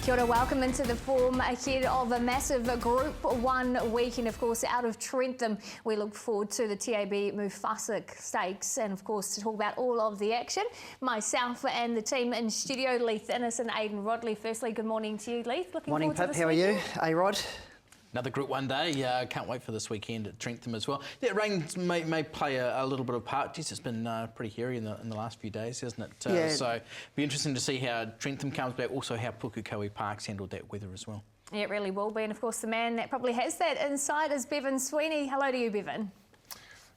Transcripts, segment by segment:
Kia ora, welcome into the form ahead of a massive Group 1 weekend. Of course, out of Trentham, we look forward to the TAB Mufhasa Stakes and, of course, to talk about all of the action. Myself and the team in studio, Leith Innes and Aidan Rodley. Firstly, good morning to you, Leith. Looking morning, forward Pip. to this How weekend. are you? A-Rod? Another Group 1 day. Can't wait for this weekend at Trentham as well. Yeah, rain may play a little bit of part. Jeez, it's been pretty hairy in the last few days, hasn't it? Yeah. So it'll be interesting to see how Trentham comes back, also how Pukekohe Park's handled that weather as well. Yeah, it really will be. And, of course, the man that probably has that insight is Bevan Sweeney. Hello to you, Bevan.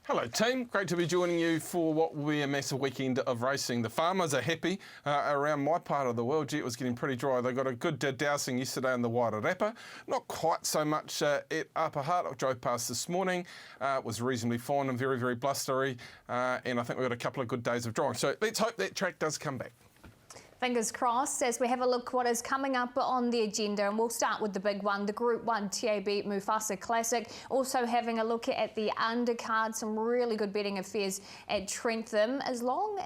Hello team, great to be joining you for what will be a massive weekend of racing. The farmers are happy around my part of the world. Gee, it was getting pretty dry. They got a good dousing yesterday in the Wairarapa. Not quite so much at Upper Hutt. I drove past this morning. It was reasonably fine and very, very blustery. And I think we've got a couple of good days of drying. So let's hope that track does come back. Fingers crossed as we have a look what is coming up on the agenda, and we'll start with the big one, the Group 1 TAB Mufhasa Classic. Also having a look at the undercard, some really good betting affairs at Trentham, as well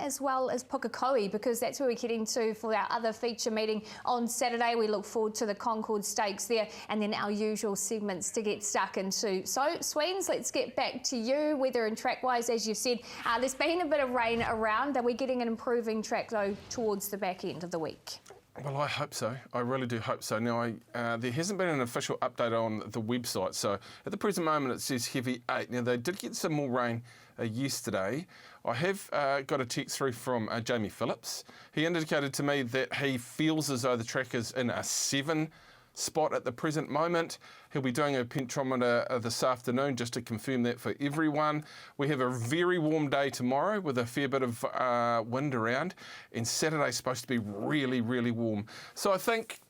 as Pukekohe, because that's where we're heading to for our other feature meeting on Saturday. We look forward to the Concorde Stakes there, and then our usual segments to get stuck into. So, Sweens, let's get back to you. Weather and track-wise, as you said, there's been a bit of rain around. Are we getting an improving track, though, towards the back end of the week? Well, I hope so. I really do hope so. Now, there hasn't been an official update on the website, so at the present moment it says heavy 8. Now, they did get some more rain yesterday. I have got a text through from Jamie Phillips. He indicated to me that he feels as though the track is in a 7 spot at the present moment. He'll be doing a pentometer this afternoon just to confirm that for everyone. We have a very warm day tomorrow with a fair bit of wind around, and Saturday's supposed to be really, really warm. So I think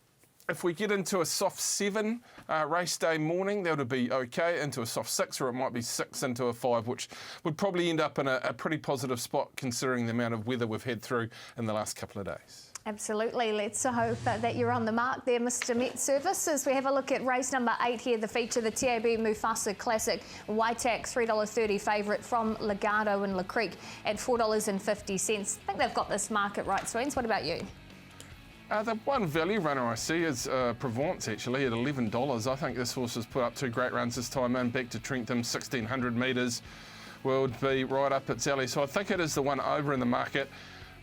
if we get into a soft 7 race day morning, that would be okay, into a soft 6, or it might be 6 into a 5, which would probably end up in a pretty positive spot considering the amount of weather we've had through in the last couple of days. Absolutely. Let's hope that you're on the mark there, Mr. Met Service. As we have a look at race number 8 here, the feature, the TAB Mufhasa Classic. Waitak, $3.30 favourite from Legato and La Creek at $4.50. I think they've got this market right, Sweens. What about you? The one value runner I see is Provence, actually, at $11. I think this horse has put up 2 great runs this time in, back to Trentham, 1,600 metres. Would be right up its alley. So I think it is the one over in the market.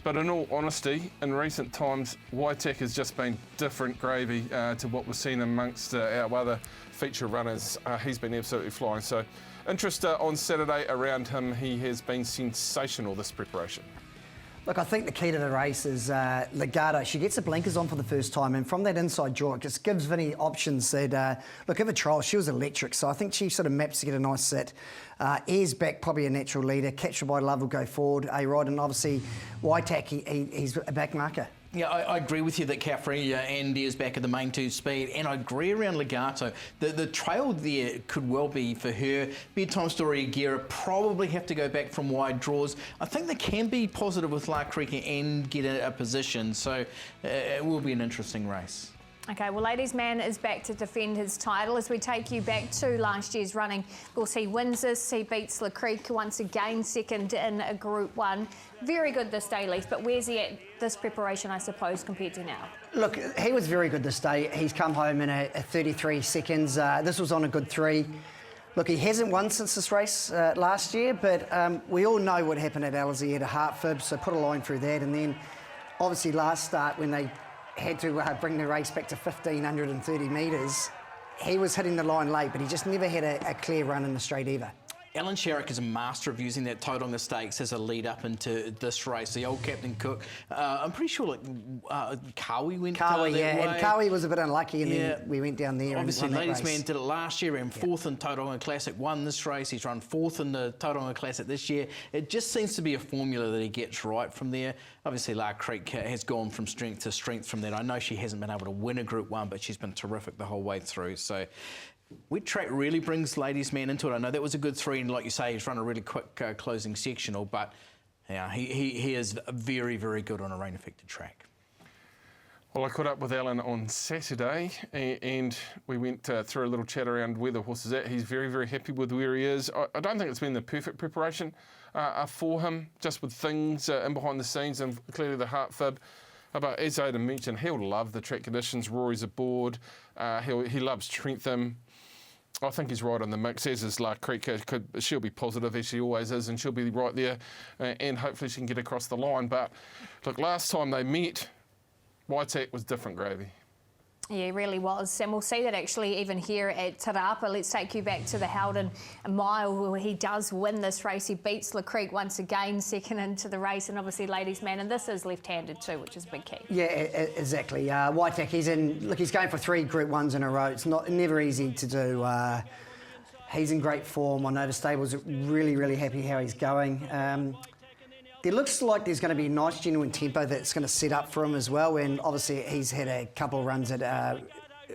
But in all honesty, in recent times, Waitak has just been different gravy to what we've seen amongst our other feature runners. He's been absolutely flying. So interest on Saturday around him. He has been sensational this preparation. Look, I think the key to the race is Legato. She gets the blinkers on for the first time, and from that inside draw, it just gives Vinny options that, look, of a trial, she was electric, so I think she sort of maps to get a nice sit. Ayres back, probably a natural leader. Catch by Love will go forward, A-Rod, and obviously Waitak, he's a back marker. Yeah, I agree with you that Caffrey and is back at the main 2 speed, and I agree around Legato. The trail there could well be for her. Bedtime Story Aguirre probably have to go back from wide draws. I think they can be positive with La Creek and get a position, so it will be an interesting race. Okay, well, Ladies Man is back to defend his title as we take you back to last year's running. Of course, he wins this. He beats La Creek once again, second in a Group 1. Very good this day, Leith, but where's he at this preparation, I suppose, compared to now? Look, he was very good this day. He's come home in a 33 seconds. This was on a good 3. Look, he hasn't won since this race last year, but we all know what happened at Alizé. He had a heart fib, so put a line through that. And then, obviously, last start when they had to bring the race back to 1,530 metres, he was hitting the line late, but he just never had a clear run in the straight either. Alan Sharrock is a master of using that Tauranga Stakes as a lead up into this race. The old Captain Cook. I'm pretty sure Kawi went Kawi, that yeah, way. and Kawi was a bit unlucky, and then we went down there. Obviously, and won that Ladies race. Man did it last year, ran 4th in Tauranga Classic, won this race. He's run 4th in the Tauranga Classic this year. It just seems to be a formula that he gets right from there. Obviously, La Creek has gone from strength to strength from that. I know she hasn't been able to win a Group 1, but she's been terrific the whole way through. So wet track really brings Ladies Man into it. I know that was a good 3, and like you say, he's run a really quick closing sectional, but yeah, he is very, very good on a rain-affected track. Well, I caught up with Alan on Saturday and we went through a little chat around where the horse is at. He's very, very happy with where he is. I don't think it's been the perfect preparation for him, just with things in behind the scenes, and clearly the heart fib But as Aidan mentioned, he'll love the track conditions. Rory's aboard. He loves Trentham. I think he's right on the mix, as is La Creek. She'll be positive, as she always is, and she'll be right there, and hopefully she can get across the line. But look, last time they met, Waitek was different gravy. Yeah, he really was. And we'll see that actually even here at Te Rapa. Let's take you back to the Howden Mile where he does win this race. He beats La Creek once again, second into the race, and obviously ladies man. And this is left-handed too, which is a big key. Yeah, exactly. Waitek, he's going for 3 Group 1s in a row. It's never easy to do. He's in great form. I know the stable's really, really happy how he's going. There looks like there's going to be a nice genuine tempo that's going to set up for him as well, and obviously he's had a couple of runs at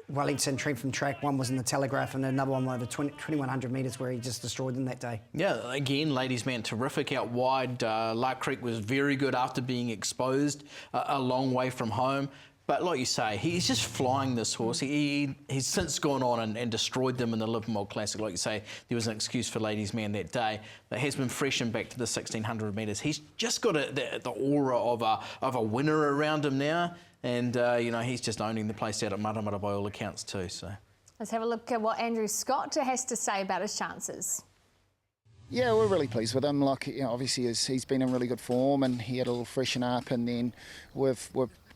Wellington Trentham track. One was in the Telegraph and another one over 2100 metres where he just destroyed them that day. Yeah, again, ladies man, terrific out wide. La Creek was very good after being exposed a long way from home. But like you say, he's just flying this horse. He's since gone on and destroyed them in the Livermore Classic. Like you say, there was an excuse for ladies man that day. That has been freshened back to the 1600 metres. He's just got the aura of a winner around him now. And, you know, he's just owning the place out at Maramara by all accounts too. So let's have a look at what Andrew Scott has to say about his chances. Yeah, we're really pleased with him. Like, you know, obviously he's been in really good form and he had a little freshen up, and then we've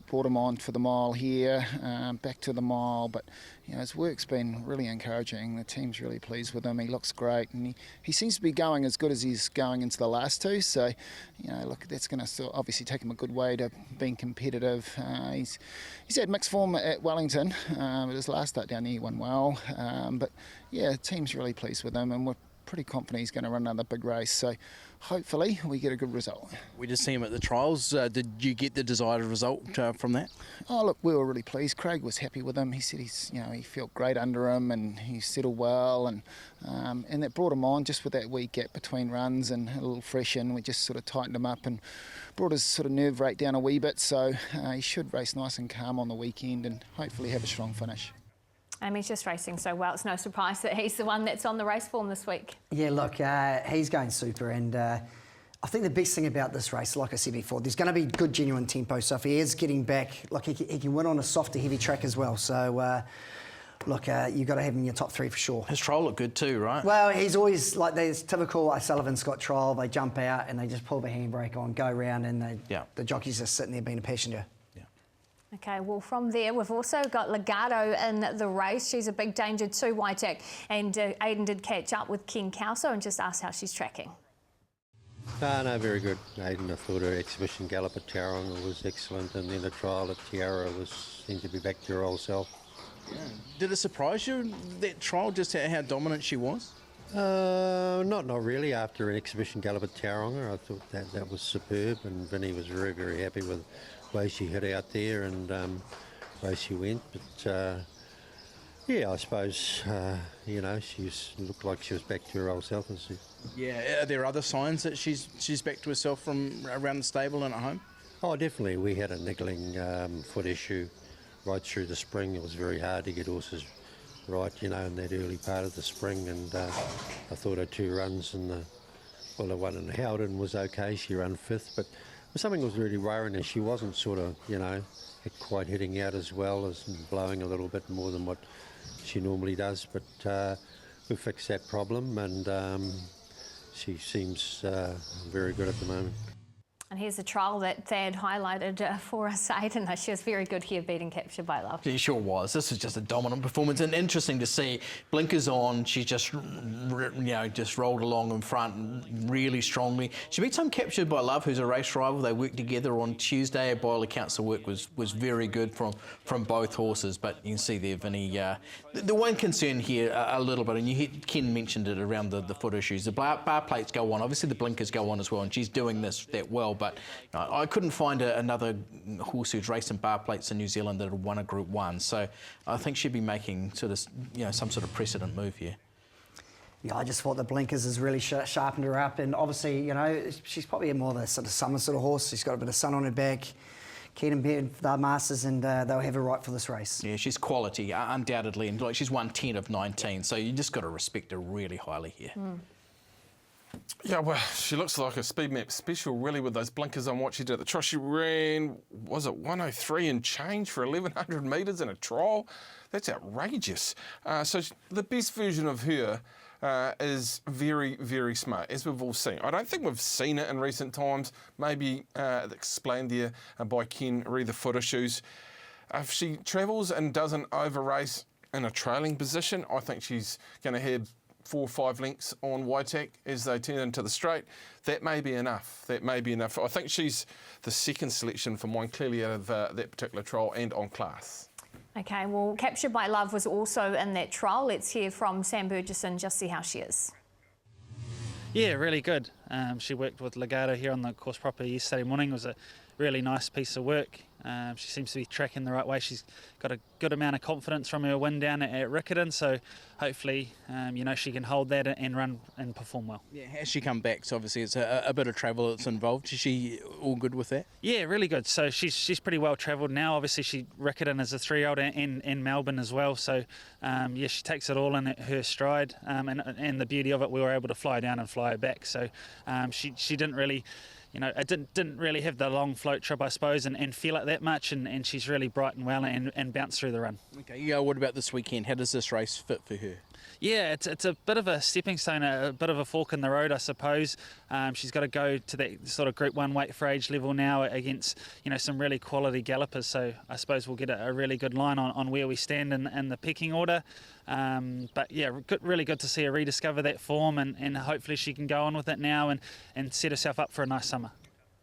brought him on for the mile here, back to the mile, but you know, his work's been really encouraging. The team's really pleased with him. He looks great, and he seems to be going as good as he's going into the last 2, so you know, look, that's going to obviously take him a good way to being competitive. He's had mixed form at Wellington, but his last start down there he won well, but yeah, the team's really pleased with him, and we're pretty confident he's going to run another big race, so hopefully we get a good result. We just see him at the trials. Did you get the desired result from that? Oh look, we were really pleased. Craig was happy with him. He said he felt great under him and he settled well, and that brought him on just with that wee gap between runs and a little freshen. We just sort of tightened him up and brought his sort of nerve rate down a wee bit, so he should race nice and calm on the weekend and hopefully have a strong finish. He's just racing so well. It's no surprise that he's the one that's on the race form this week. Yeah, look, he's going super, and I think the best thing about this race, like I said before, there's going to be good genuine tempo. So if he is getting back, like he can win on a softer, heavy track as well. So look, you've got to have him in your top 3 for sure. His trial looked good too, right? Well, he's always like, there's typical Sullivan Scott trial. They jump out and they just pull the handbrake on, go round, and the jockey's just sitting there being a passenger. Okay, well, from there, we've also got Legato in the race. She's a big danger too, Waitek. And Aidan did catch up with Ken Kauso and just asked how she's tracking. No, very good, Aidan. I thought her exhibition gallop at Tauranga was excellent, and then the trial at Tiara seemed to be back to her old self. Yeah. Did it surprise you, that trial, just how dominant she was? Not really. After an exhibition gallop at Tauranga, I thought that was superb, and Vinny was very, very happy with the way she hit out there and the way she went. But yeah, I suppose you know, she looked like she was back to her old self. Yeah, are there other signs that she's back to herself from around the stable and at home? Oh, definitely. We had a niggling foot issue right through the spring. It was very hard to get horses right, you know, in that early part of the spring, and I thought her 2 runs in the one in Howden was okay. She ran 5th, but something was really worrying her. She wasn't sort of, you know, quite hitting out as well as blowing a little bit more than what she normally does, but we fixed that problem, and she seems very good at the moment. And here's a trial that Thad highlighted for us, Aidan. She was very good here, beating Captured by Love. She sure was. This was just a dominant performance, and interesting to see. Blinkers on, she just, you know, just rolled along in front really strongly. She beat some Captured by Love, who's a race rival. They worked together on Tuesday. By all accounts, the work was very good from both horses. But you can see there, Vinny. The one concern here a little bit, and Ken mentioned it around the foot issues. The bar plates go on. Obviously, the blinkers go on as well, and she's doing that well. But I couldn't find another horse who's raced in bar plates in New Zealand that had won a Group 1. So I think she'd be making sort of, you know, some sort of precedent move here. Yeah, I just thought the blinkers has really sharpened her up, and obviously, you know, she's probably more of a sort of summer sort of horse. She's got a bit of sun on her back. Keen and beard for the Masters, and they'll have her right for this race. Yeah, she's quality, undoubtedly, and like she's won 10 of 19, so you just got to respect her really highly here. Yeah, well, she looks like a speed map special, really, with those blinkers on what she did at the trial. She ran, was it 103 and change for 1,100 metres in a trial? That's outrageous. So the best version of her is very, very smart, as we've all seen. I don't think we've seen it in recent times, maybe explained there by Ken, re the foot issues. If she travels and doesn't over-race in a trailing position, I think she's going to have 4 or 5 lengths on Waitak as they turn into the straight. That may be enough. That may be enough. I think she's the second selection for mine, clearly out of that particular trial and on class. Okay, well, Captured by Love was also in that trial. Let's hear from Sam Burgess and just see how she is. Yeah, really good. She worked with Legato here on the course proper yesterday morning. It was a really nice piece of work. She seems to be tracking the right way. She's got a good amount of confidence from her win down at Riccarton, so hopefully, she can hold that and run and perform well. Yeah, has she come back? So obviously it's a bit of travel that's involved. Is she all good with that? Yeah, really good. So she's pretty well travelled now. Obviously, Riccarton is a 3-year-old and Melbourne as well. So she takes it all in her stride. And the beauty of it, we were able to fly down and fly her back. So she didn't really. It didn't really have the long float trip, I suppose, and feel it that much, and she's really bright and well and bounced through the run. Okay, what about this weekend? How does this race fit for her? Yeah, it's a bit of a stepping stone, a bit of a fork in the road, I suppose. She's got to go to that sort of Group 1 weight for age level now against, some really quality gallopers. So I suppose we'll get a really good line on where we stand in the pecking order. But yeah, really good to see her rediscover that form, and hopefully she can go on with it now and set herself up for a nice summer.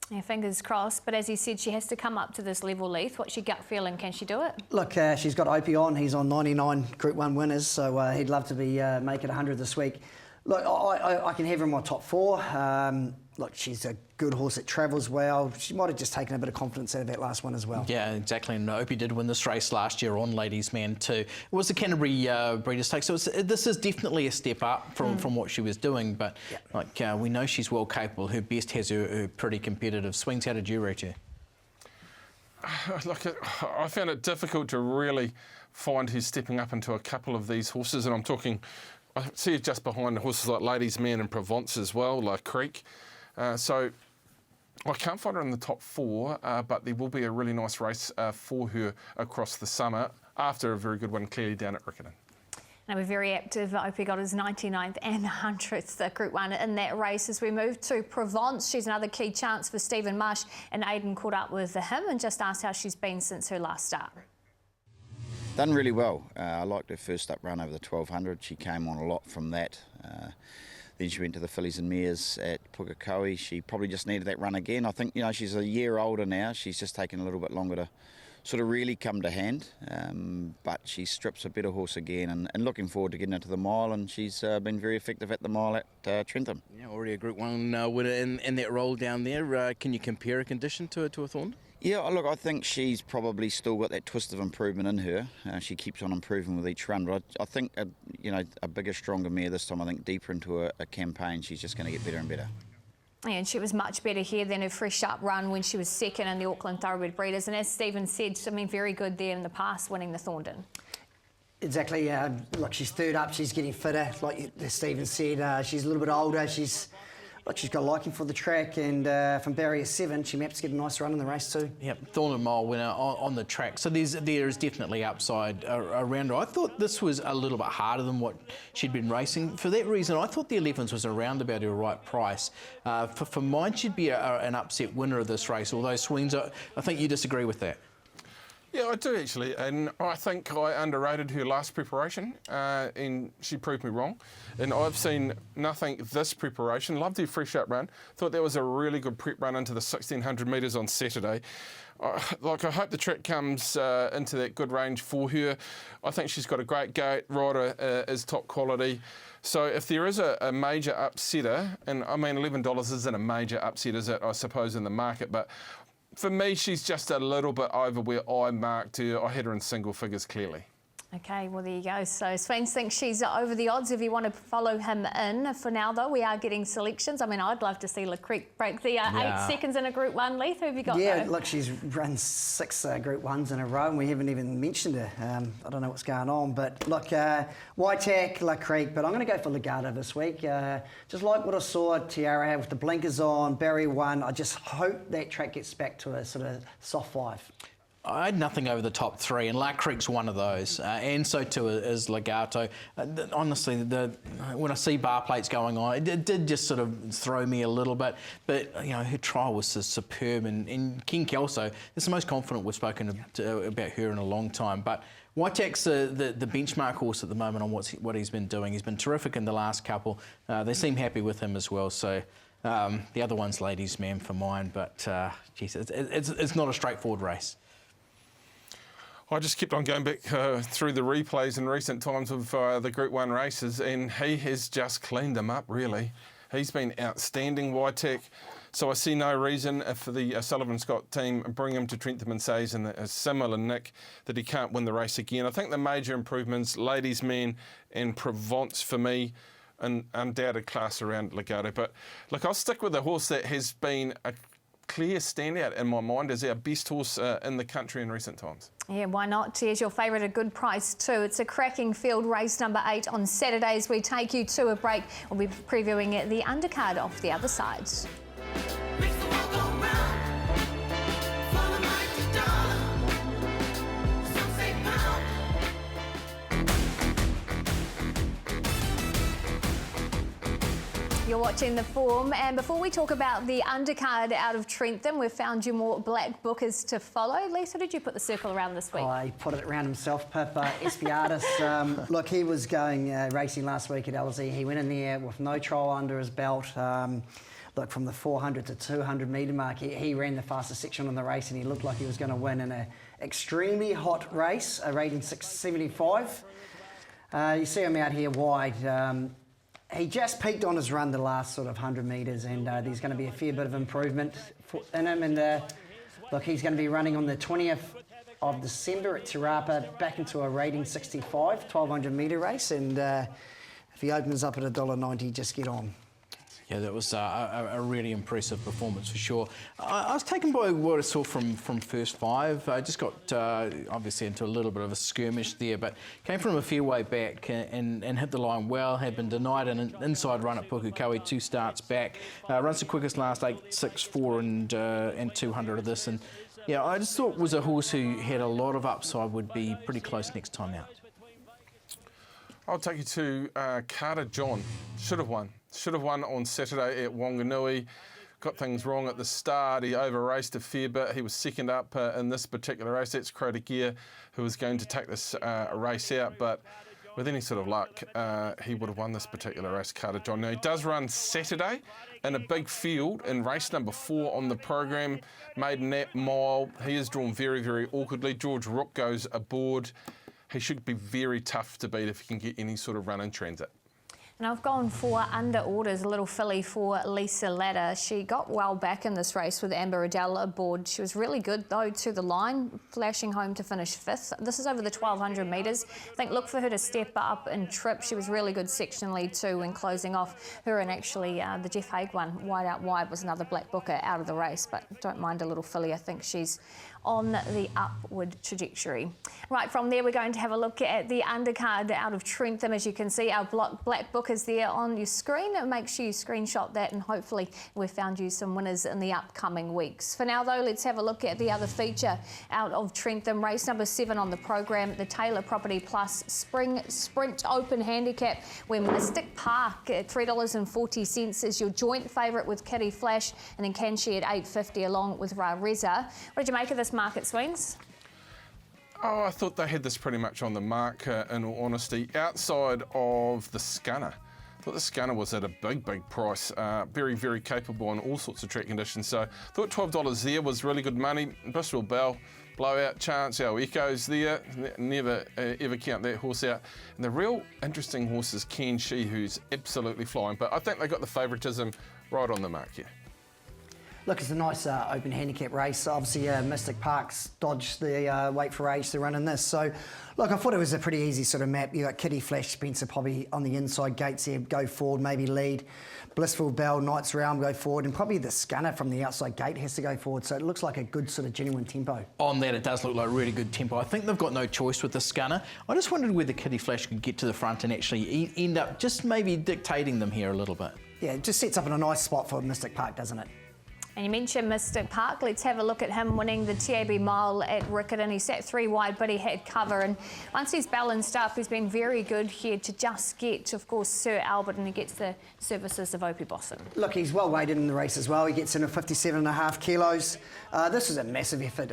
Yeah, fingers crossed. But as he said, she has to come up to this level, Leith. What's your gut feeling? Can she do it? Look, she's got Opie on. He's on 99 Group 1 winners, so he'd love to be make it 100 this week. Look, I can have her in my top 4. Look, she's a good horse that travels well. She might have just taken a bit of confidence out of that last one as well. Yeah, exactly. And Opie did win this race last year on Ladies Man too. It was the Canterbury Breeders' Stakes, so this is definitely a step up from what she was doing. But we know she's well capable. Her best has her pretty competitive swings. How did you rate her? Look, I found it difficult to really find her stepping up into a couple of these horses, and I'm talking. I see her just behind horses like Ladies Man and Provence as well, like Creek. So I can't find her in the top 4, but there will be a really nice race for her across the summer after a very good one clearly down at Riccarton. Now we're very active. Opie got his 99th and 100th Group 1 in that race. As we move to Provence, she's another key chance for Stephen Marsh, and Aidan caught up with him and just asked how she's been since her last start. Done really well. I liked her first up run over the 1200. She came on a lot from that. Then she went to the Fillies and Mares at Pukekohe. She probably just needed that run again. I think, she's a year older now. She's just taken a little bit longer to sort of really come to hand. But she strips a better horse again, and looking forward to getting into the mile. And she's been very effective at the mile at Trentham. Yeah, already a Group 1 winner in that role down there. Can you compare a condition to a Thornton? Yeah, look, I think she's probably still got that twist of improvement in her. She keeps on improving with each run, but I think, a bigger, stronger mare this time. I think deeper into a campaign, she's just going to get better and better. Yeah, and she was much better here than her fresh up run when she was second in the Auckland Thoroughbred Breeders. And as Stephen said, very good there in the past, winning the Thornton. Exactly. Look, she's third up. She's getting fitter. Like Stephen said, she's a little bit older. She's got a liking for the track, and from barrier 7, she maps to get a nice run in the race too. Yep, Thornton Mile winner on the track. So there is definitely upside around her. I thought this was a little bit harder than what she'd been racing. For that reason, I thought the 11s was around about her right price. For mine, she'd be an upset winner of this race. Although swings, I think you disagree with that. Yeah, I do actually, and I think I underrated her last preparation, and she proved me wrong. And I've seen nothing this preparation. Loved her fresh up run. Thought that was a really good prep run into the 1600 metres on Saturday. I hope the track comes into that good range for her. I think she's got a great gait. Rider is top quality. So if there is a major upsetter, and I mean $11 isn't a major upset, is it? I suppose in the market, but. For me, she's just a little bit over where I marked her. I had her in single figures, clearly. Okay, well, there you go. So Swains thinks she's over the odds if you want to follow him in. For now, though, we are getting selections. I mean, I'd love to see Le Creek break the 8 seconds in a Group 1. Leith, who have you got, Yeah, though? look, she's run 6 Group 1s in a row, and we haven't even mentioned her. I don't know what's going on. But, look, Waitak, Le Creek, but I'm going to go for Legato this week. Just like what I saw Tiara have with the blinkers on, Barry 1, I just hope that track gets back to a sort of soft 5. I had nothing over the top 3, and Lark Creek's one of those, and so too is Legato. Honestly, when I see bar plates going on, it did just sort of throw me a little bit, but you know, her trial was just superb, and King Kelso is the most confident we've spoken about her in a long time. But Waitak's the benchmark horse at the moment on what he's been doing. He's been terrific in the last couple. They seem happy with him as well, so the other one's ladies' man for mine, but geez, it's not a straightforward race. I just kept on going back through the replays in recent times of the Group 1 races, and he has just cleaned them up, really. He's been outstanding, Waitak. So I see no reason if the Sullivan Scott team bring him to Trentham and Says in a similar nick that he can't win the race again. I think the major improvements, Ladies' Man and Provence for me, an undoubted class around Legato. But look, I'll stick with a horse that has been a clear standout in my mind as our best horse in the country in recent times. Yeah, why not? Here's your favourite, a good price too. It's a cracking field, race number 8 on Saturdays. We take you to a break. We'll be previewing the undercard off the other side. You're watching The Form, and before we talk about the undercard out of Trentham, we've found you more black bookers to follow. Lisa, did you put the circle around this week? I put it around himself, Pip. Espiatis, look, he was going racing last week at LZ. He went in there with no trial under his belt. Look, from the 400 to 200 metre mark, he ran the fastest section on the race, and he looked like he was going to win in an extremely hot race, a rating 675. You see him out here wide. He just peaked on his run the last sort of 100 metres, and there's going to be a fair bit of improvement in him. And look, he's going to be running on the 20th of December at Te Rapa, back into a rating 65, 1200 metre race. And if he opens up at $1.90, just get on. Yeah, that was a really impressive performance for sure. I was taken by what I saw from first 5. I just got obviously into a little bit of a skirmish there, but came from a fair way back and hit the line well. Had been denied an inside run at Pukekohe 2 starts back. Runs the quickest last 8, 6, 4 and 200 of this. And yeah, I just thought was a horse who had a lot of upside, would be pretty close next time out. I'll take you to Carter John. Should have won on Saturday at Wanganui. Got things wrong at the start. He over-raced a fair bit. He was second up in this particular race. That's Crota Gear, who was going to take this race out. But with any sort of luck, he would have won this particular race, Carter John. Now, he does run Saturday in a big field in race number 4 on the program. Maiden Nap Mile. He is drawn very, very awkwardly. George Rook goes aboard. He should be very tough to beat if he can get any sort of run in transit. And I've gone for under orders, a little filly for Lisa Ladder. She got well back in this race with Amber Adele aboard. She was really good, though, to the line, flashing home to finish 5th. This is over the 1,200 metres. I think look for her to step up and trip. She was really good sectionally, too, when closing off. Her and actually the Jeff Hague one, wide out wide, was another black booker out of the race. But don't mind a little filly. I think she's on the upward trajectory. Right, from there we're going to have a look at the undercard out of Trentham. As you can see, our black book is there on your screen. Make sure you screenshot that, and hopefully we've found you some winners in the upcoming weeks. For now though, let's have a look at the other feature out of Trentham. Race number 7 on the program, the Taylor Property Plus Spring Sprint Open Handicap, where Mystic Park at $3.40 is your joint favourite with Kitty Flash, and then Kanshi at $8.50 along with Ra Reza. What did you make of this market swings? Oh, I thought they had this pretty much on the mark, in all honesty. Outside of the Scunner. I thought the Scunner was at a big, big price. Very, very capable in all sorts of track conditions. So I thought $12 there was really good money. Bristol Bell, blowout chance. Our Echo's there. Never, ever count that horse out. And the real interesting horse is Kanshi, who's absolutely flying. But I think they got the favouritism right on the mark here. Look, it's a nice open handicap race. Obviously, Mystic Park's dodged the wait for age to run in this. So, look, I thought it was a pretty easy sort of map. You got Kitty Flash, Spencer probably on the inside gates here, go forward, maybe lead. Blissful Bell, Knights Realm go forward, and probably the Scunner from the outside gate has to go forward. So it looks like a good sort of genuine tempo. On that, it does look like really good tempo. I think they've got no choice with the Scunner. I just wondered whether Kitty Flash could get to the front and actually end up just maybe dictating them here a little bit. Yeah, it just sets up in a nice spot for Mystic Park, doesn't it? And you mentioned Mystic Park. Let's have a look at him winning the TAB Mile at Riccarton. He sat 3 wide, but he had cover. And once he's balanced up, he's been very good here to just get, of course, Sir Albert, and he gets the services of Opie Bosson. Look, he's well weighted in the race as well. He gets in at 57.5 kilos. This was a massive effort.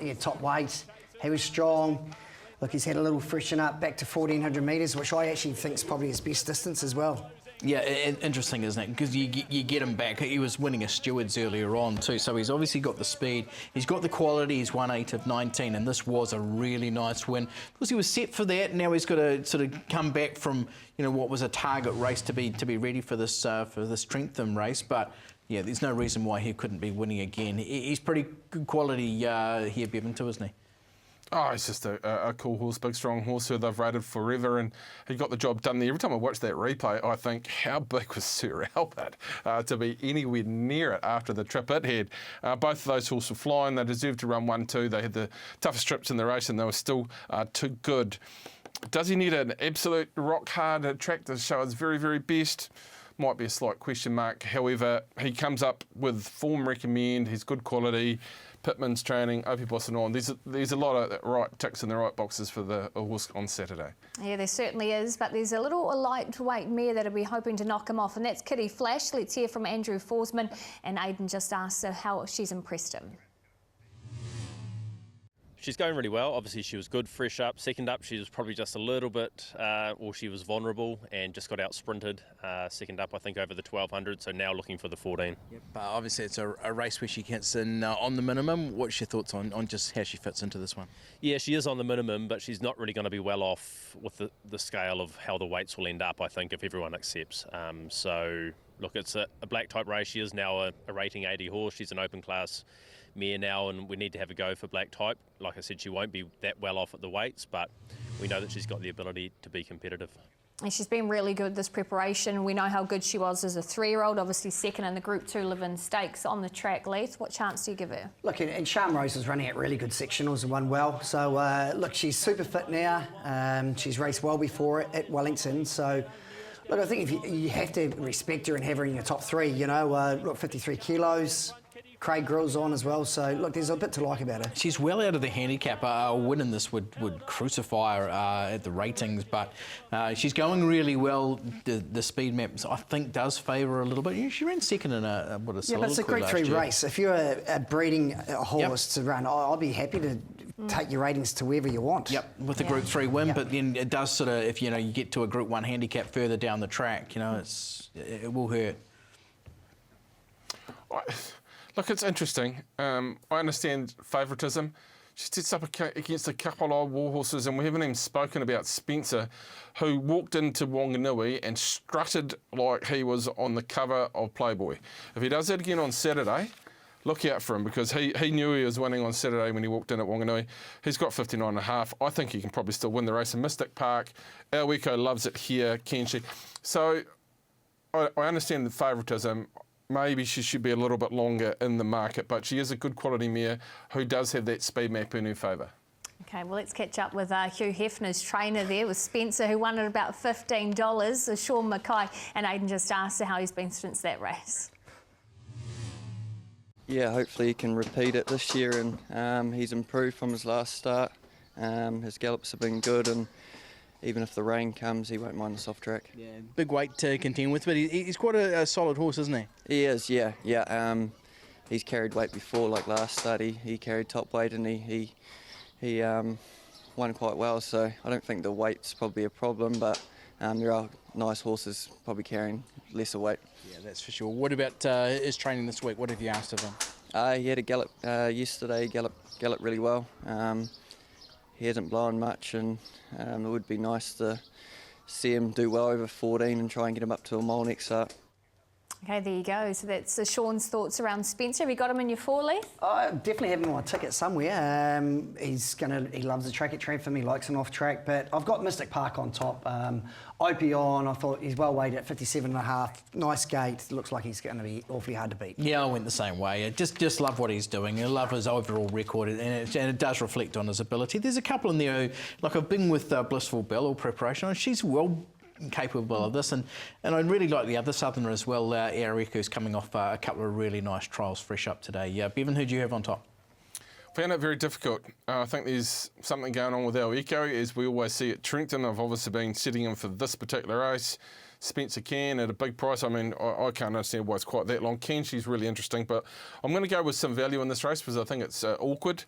He had top weight. He was strong. Look, he's had a little freshen up back to 1,400 metres, which I actually think is probably his best distance as well. Yeah, interesting, isn't it? Because you get him back. He was winning a Stewards earlier on too, so he's obviously got the speed. He's got the quality. He's 1/8 of 19, and this was a really nice win because he was set for that. Now he's got to sort of come back from what was a target race to be ready for this Trentham race. But yeah, there's no reason why he couldn't be winning again. He's pretty good quality here, Bevan, too, isn't he? Oh, he's just a cool horse, big, strong horse who they've rated forever, and he got the job done there. Every time I watch that replay, I think, how big was Sir Albert to be anywhere near it after the trip it had? Both of those horses were flying. They deserved to run 1-2. They had the toughest trips in the race, and they were still too good. Does he need an absolute rock-hard track to show his very, very best? Might be a slight question mark. However, he comes up with form recommend. He's good quality. Pittman's training, Opie Bosson on. There's a lot of right ticks in the right boxes for the horse on Saturday. Yeah, there certainly is, but there's a lightweight mare that'll be hoping to knock him off, and that's Kitty Flash. Let's hear from Andrew Forsman, and Aidan just asked her how she's impressed him. She's going really well. Obviously, she was good, fresh up. Second up, she was probably just a little bit, or she was vulnerable and just got out sprinted. Second up, I think, over the 1200, so now looking for the 14. Yep. Obviously, it's a race where she gets in on the minimum. What's your thoughts on just how she fits into this one? Yeah, she is on the minimum, but she's not really going to be well off with the scale of how the weights will end up, I think, if everyone accepts. So, look, it's a black type race. She is now a rating 80 horse. She's an open class mare now, and we need to have a go for black type. Like I said, she won't be that well off at the weights, but we know that she's got the ability to be competitive. And she's been really good this preparation. We know how good she was as a 3-year-old, obviously second in the Group 2 Live-In Stakes on the track. Leith, what chance do you give her? Look, and Charm Rose is running at really good sectionals and won well. So, look, she's super fit now. She's raced well before it at Wellington. So, look, I think if you have to respect her and have her in your top 3, look, 53 kilos. Craig Grill's on as well, so look, there's a bit to like about her. She's well out of the handicap. A win in this would crucify her at the ratings, but she's going really well. The speed maps, I think, does favour her a little bit. She ran second in a but it's a Group 3 race. If you're breeding a horse to run, I'd be happy to take your ratings to wherever you want. Yep, with a Group 3 win, but then it does sort of, if you get to a Group 1 handicap further down the track, it will hurt. Look, it's interesting. I understand favouritism. She sits up against a couple of war horses, and we haven't even spoken about Spencer, who walked into Wanganui and strutted like he was on the cover of Playboy. If he does that again on Saturday, look out for him, because he knew he was winning on Saturday when he walked in at Wanganui. He's got 59.5. I think he can probably still win the race in Mystic Park. Alweko loves it here, can she? So I understand the favouritism. Maybe she should be a little bit longer in the market, but she is a good quality mare who does have that speed map in her favour. Okay, well, let's catch up with Hugh Hefner's trainer there, with Spencer, who won at about $15. Sean Mackay, and Aidan just asked her how he's been since that race. Yeah, hopefully he can repeat it this year, and he's improved from his last start. His gallops have been good, and even if the rain comes, he won't mind the soft track. Yeah, big weight to contend with, but he's quite a solid horse, isn't he? He is, yeah. He's carried weight before, like last start. He carried top weight, and he won quite well. So I don't think the weight's probably a problem, but there are nice horses probably carrying lesser weight. Yeah, that's for sure. What about his training this week? What have you asked of him? He had a gallop yesterday. Galloped really well. He hasn't blown much, and it would be nice to see him do well over 14 and try and get him up to a mile next start. Okay, there you go. So that's Sean's thoughts around Spencer. Have you got him in your 4, Leith? I definitely have him on my ticket somewhere. He loves the track at Trentham. He likes an off track, but I've got Mystic Park on top. Opion, I thought he's well weighted at 57.5. Nice gate. Looks like he's going to be awfully hard to beat. Yeah, I went the same way. I just love what he's doing. I love his overall record, and it does reflect on his ability. There's a couple in there who, like I've been with Blissful Bell all preparation, and she's well capable of this, and I really like the other southerner as well, Eric, who's coming off a couple of really nice trials fresh up today. Bevan, who do you have on top? Found it very difficult. I think there's something going on with our Echo, as we always see at Trentham. I've obviously been setting him for this particular race. Spencer Can at a big price. I mean, I can't understand why it's quite that long. Can, she's really interesting, but I'm going to go with some value in this race because I think it's awkward.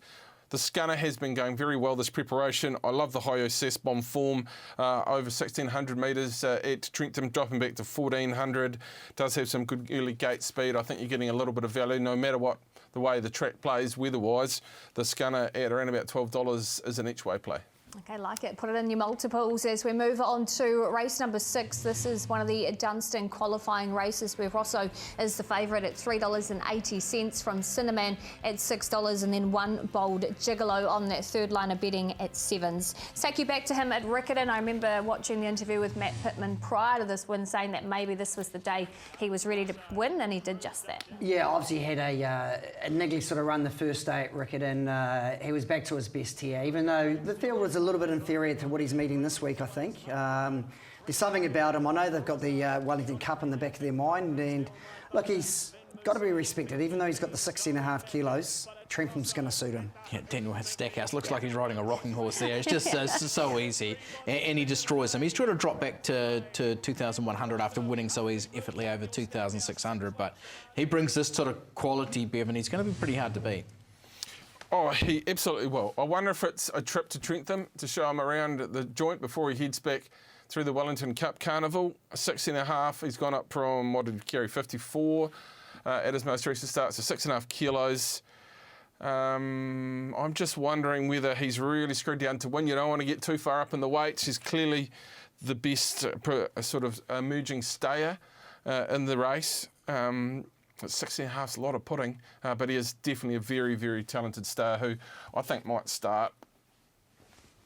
The Scunner has been going very well this preparation. I love the Hyo Cess Bomb form, over 1,600 metres at Trentham, dropping back to 1,400. Does have some good early gate speed. I think you're getting a little bit of value no matter what the way the track plays weather-wise. The Scunner at around about $12 is an each-way play. Okay, like it. Put it in your multiples as we move on to race number 6. This is one of the Dunston qualifying races where Rosso is the favourite at $3.80 from Cinnamon at $6, and then One Bold Gigolo on that third line of betting at 7s. Take you back to him at Riccarton. I remember watching the interview with Matt Pittman prior to this win, saying that maybe this was the day he was ready to win, and he did just that. Yeah, obviously he had a niggly sort of run the first day at Riccarton. He was back to his best here, even though the field was a little bit inferior to what he's meeting this week, I think. There's something about him. I know they've got the Wellington Cup in the back of their mind, and look, he's got to be respected. Even though he's got the 60.5 kilos, Trentham's going to suit him. Yeah, Daniel Stackhouse looks like he's riding a rocking horse there. It's just so easy, and he destroys him. He's trying to drop back to 2,100 after winning so effortlessly over 2,600, but he brings this sort of quality, Bevan. He's going to be pretty hard to beat. Oh, he absolutely will. I wonder if it's a trip to Trentham to show him around the joint before he heads back through the Wellington Cup Carnival. 60.5, he's gone up from, what did he carry, 54 at his most recent start, so 6.5 kilos. I'm just wondering whether he's really screwed down to win. You don't want to get too far up in the weights. He's clearly the best sort of emerging stayer in the race. 60.5 is a lot of pudding, but he is definitely a very, very talented star who I think might start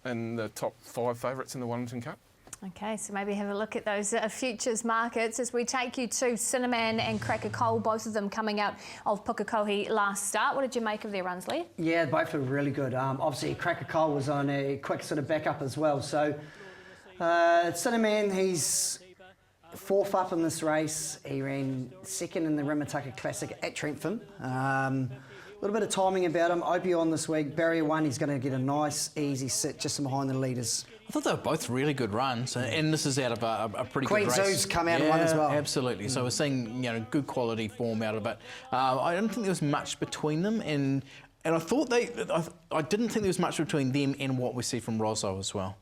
in the top 5 favourites in the Wellington Cup. Okay, so maybe have a look at those futures markets as we take you to Cinnamon and Cracker Coal, both of them coming out of Pukekohe last start. What did you make of their runs, Lee? Yeah, both were really good. Obviously, Cracker Coal was on a quick sort of backup as well. So, Cinnamon, he's 4th up in this race. He ran 2nd in the Mufhasa Classic at Trentham. A little bit of timing about him. Opion this week, barrier 1, he's going to get a nice, easy sit just behind the leaders. I thought they were both really good runs, and this is out of a pretty Queen good race. Zoo's come out of one as well. Absolutely. So we're seeing good quality form out of it. I don't think there was much between them, and I thought I didn't think there was much between them and what we see from Rosso as well.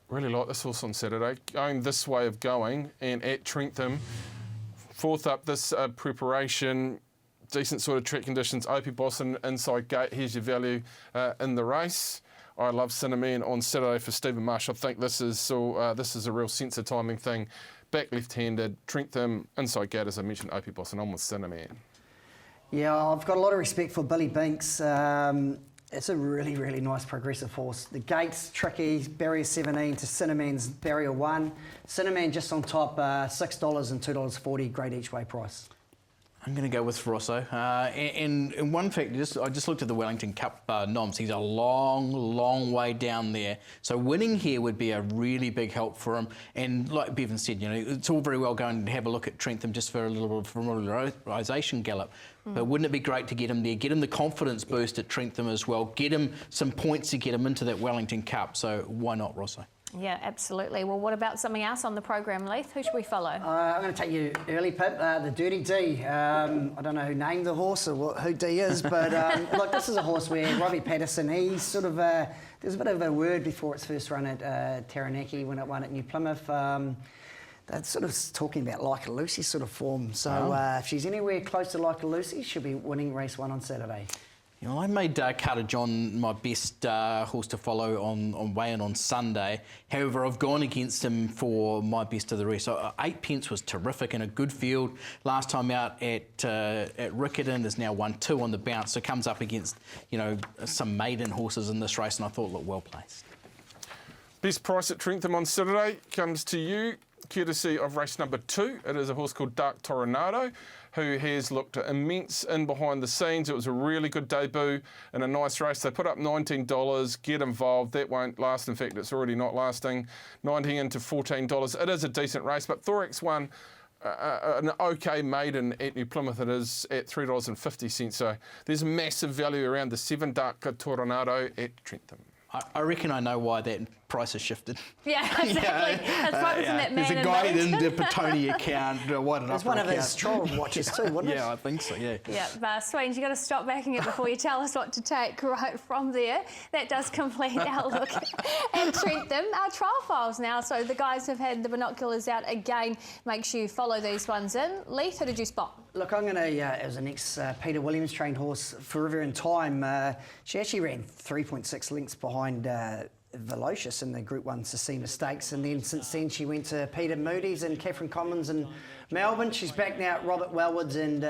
Really like this horse on Saturday. Going this way of going, and at Trentham, 4th up this preparation, decent sort of track conditions, Opie Boss and inside gate. Here's your value in the race. I love Cinnamon on Saturday for Stephen Marsh. I think this is a real sense of timing thing. Back left-handed, Trentham, inside gate, as I mentioned, Opie Boss, and on with Cinnamon. Yeah, I've got a lot of respect for Billy Binks. It's a really, really nice progressive horse. The gate's tricky, barrier 17 to Cinnamon's barrier 1. Cinnamon just on top, $6 and $2.40, great each way price. I'm going to go with Rosso. And one fact, I just looked at the Wellington Cup noms. He's a long, long way down there. So winning here would be a really big help for him. And like Bevan said, it's all very well going to have a look at Trentham just for a little bit of familiarisation gallop. But wouldn't it be great to get him there, get him the confidence boost at Trentham as well, get him some points to get him into that Wellington Cup. So why not Rosso? Yeah, absolutely. Well, what about something else on the program, Leith? Who should we follow? I'm going to take you early, Pip. The Dirty D. I don't know who named the horse or who D is, but look, this is a horse where Robbie Patterson, he's sort of, there's a bit of a word before its first run at Taranaki when it won at New Plymouth. That's sort of talking about Like a Lucy sort of form. So if she's anywhere close to Like a Lucy, she'll be winning race 1 on Saturday. You know, I made Carter John my best horse to follow on weigh-in on Sunday. However, I've gone against him for my best of the rest. So 8 pence was terrific in a good field. Last time out at Riccarton, has now won 2 on the bounce. So comes up against, you know, some maiden horses in this race, and I thought looked well placed. Best price at Trentham on Saturday comes to you, courtesy of race number 2. It is a horse called Dark Tornado, who has looked immense in behind the scenes. It was a really good debut in a nice race. They put up $19, get involved. That won't last. In fact, it's already not lasting. 19 into $14. It is a decent race, but Thorax won an okay maiden at New Plymouth. It is at $3.50. So there's massive value around the 7 Dark Tornado at Trentham. I reckon I know why that price has shifted. Yeah, exactly. That's probably that man. There's a guy in the Petone account. It's one of his trial watches too, wasn't it? Yeah, I think so, yeah. Yeah, Swains, you've got to stop backing it before you tell us what to take right from there. That does complete our look at Trentham. Our trial files now, so the guys have had the binoculars out again. Make sure you follow these ones in. Leith, who did you spot? Look, I'm going to, as an ex-Peter Williams trained horse, Forever in Time, she actually ran 3.6 lengths behind Velocious in the Group 1 Cecina Stakes, and then since then she went to Peter Moody's and Catherine Commons in Melbourne. She's back now at Robert Wellwood's and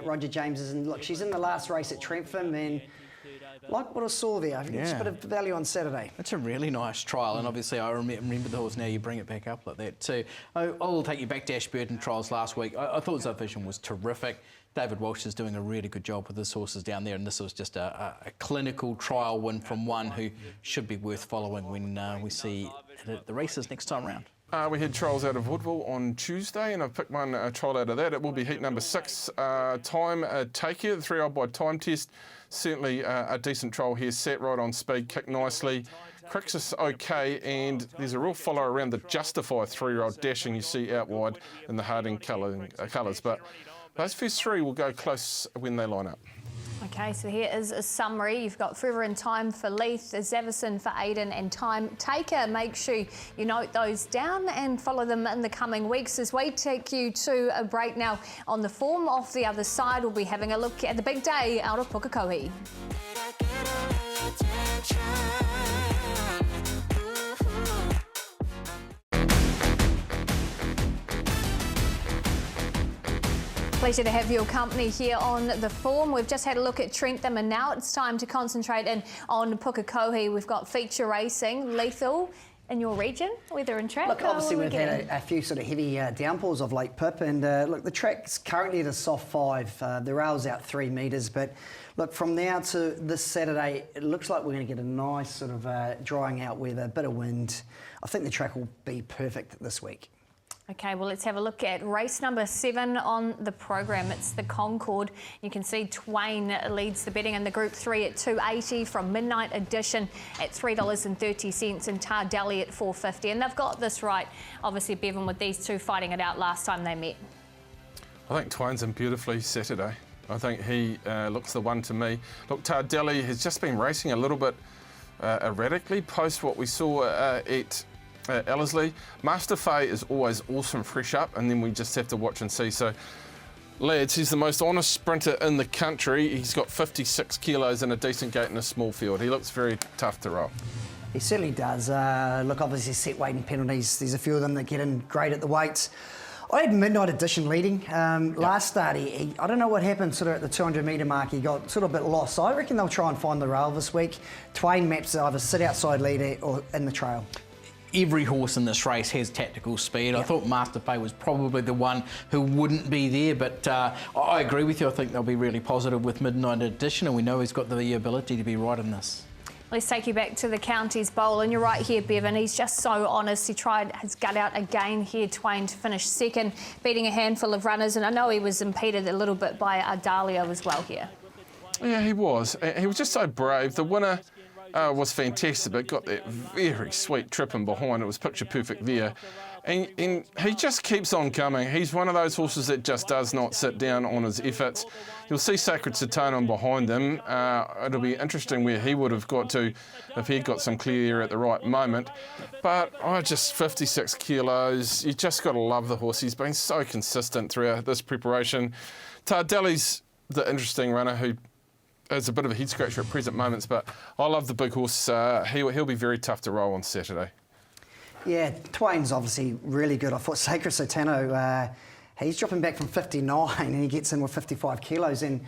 Roger James's, and look, she's in the last race at Trentham, and like what I saw there, I think it's a bit of value on Saturday. It's a really nice trial, and obviously I remember the horse now, you bring it back up like that too. I will take you back to Ashburton trials last week. I thought Zub Vision was terrific. David Walsh is doing a really good job with his horses down there, and this was just a clinical trial win from one who should be worth following when we see the races next time round. We had trials out of Woodville on Tuesday, and I've picked one trial out of that. It will be heat number 6, Time Taker, the 3-year-old by time test. Certainly a decent trial here, sat right on speed, kicked nicely. Crixus okay, and there's a real follow around the Justify 3-year-old dashing you see out wide in the Harding colours. But those first 3 will go close when they line up. Okay, so here is a summary. You've got Forever in Time for Leith, Zavison for Aidan, and Time Taker. Make sure you note those down and follow them in the coming weeks as we take you to a break now. On the form off the other side, we'll be having a look at the big day out of Pukekohe. Pleasure to have your company here on The Form. We've just had a look at Trentham, and now it's time to concentrate in on Pukekohe. We've got feature racing, lethal in your region, weather and track. Look, obviously we've had a few sort of heavy downpours of late, Pip, and look, the track's currently at a soft 5. The rail's out 3 metres, but look, from now to this Saturday, it looks like we're going to get a nice sort of drying out weather, a bit of wind. I think the track will be perfect this week. Okay, well, let's have a look at race number 7 on the program. It's the Concorde. You can see Twain leads the betting in the Group 3 at $2.80 from Midnight Edition at $3.30 and Tardelli at $4.50. And they've got this right, obviously, Bevan, with these two fighting it out last time they met. I think Twain's in beautifully Saturday. I think he looks the one to me. Look, Tardelli has just been racing a little bit erratically post what we saw at Ellerslie. Master Fay is always awesome fresh up, and then we just have to watch and see. So, lads, he's the most honest sprinter in the country. He's got 56 kilos and a decent gait in a small field. He looks very tough to roll. He certainly does. Look, obviously set weight and penalties. There's a few of them that get in great at the weights. I had Midnight Edition leading. Last start, I don't know what happened sort of at the 200 metre mark. He got sort of a bit lost. So I reckon they'll try and find the rail this week. Twain maps either sit outside leader or in the trail. Every horse in this race has tactical speed. I thought Master Fay was probably the one who wouldn't be there, but I agree with you. I think they'll be really positive with Midnight Edition, and we know he's got the ability to be right in this. Let's take you back to the Counties Bowl, and you're right here, Bevan. He's just so honest. He tried his gut out again here, Twain, to finish second, beating a handful of runners, and I know he was impeded a little bit by Ardalio as well here. Yeah, he was. He was just so brave. The winner was fantastic, but got that very sweet trip in behind. It was picture perfect there. And he just keeps on coming. He's one of those horses that just does not sit down on his efforts. You'll see Sacred Satana behind him. It'll be interesting where he would have got to if he'd got some clear air at the right moment. But just 56 kilos. You just got to love the horse. He's been so consistent throughout this preparation. Tardelli's the interesting runner who is a bit of a head scratcher at present moments, but I love the big horse. He'll be very tough to roll on Saturday. Yeah, Twain's obviously really good. I thought Sacred Satano, he's dropping back from 59 and he gets in with 55 kilos. And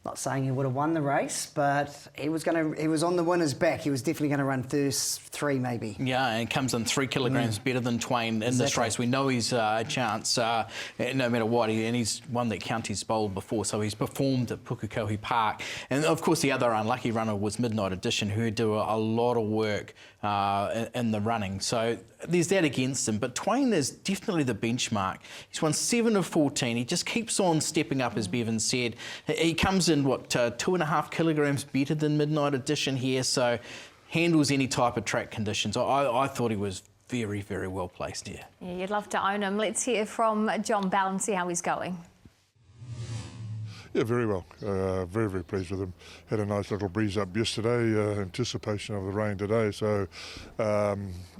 not saying he would have won the race, but he was on the winner's back. He was definitely going to run first 3 maybe. Yeah, and comes in 3 kilograms better than Twain in this race. We know he's a chance no matter what, and he's won that Counties Bowl before, so he's performed at Pukekohe Park. And of course the other unlucky runner was Midnight Edition, who do a lot of work in the running. So there's that against him, but Twain is definitely the benchmark. He's won 7 of 14. He just keeps on stepping up, as Bevan said. He comes in, 2.5 kilograms better than Midnight Edition here, so handles any type of track conditions. I thought he was very, very well placed here. Yeah, you'd love to own him. Let's hear from John Bell and see how he's going. Yeah, very well. Very, very pleased with him. Had a nice little breeze up yesterday, anticipation of the rain today, so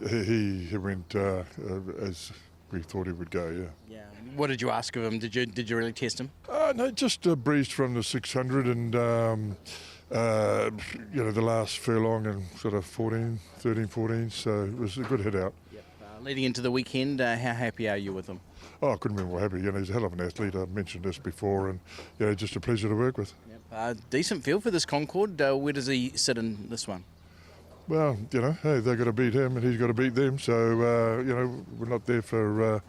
he went as we thought he would go, yeah. What did you ask of him? Did you really test him? No, just breezed from the 600 and, the last furlong and sort of 13, 14, so it was a good hit out. Yep. Leading into the weekend, how happy are you with him? Oh, I couldn't be more happy. He's a hell of an athlete. I've mentioned this before, and just a pleasure to work with. Yep. Decent feel for this Concorde. Where does he sit in this one? Well, hey, they've got to beat him and he's got to beat them, so, we're not there for,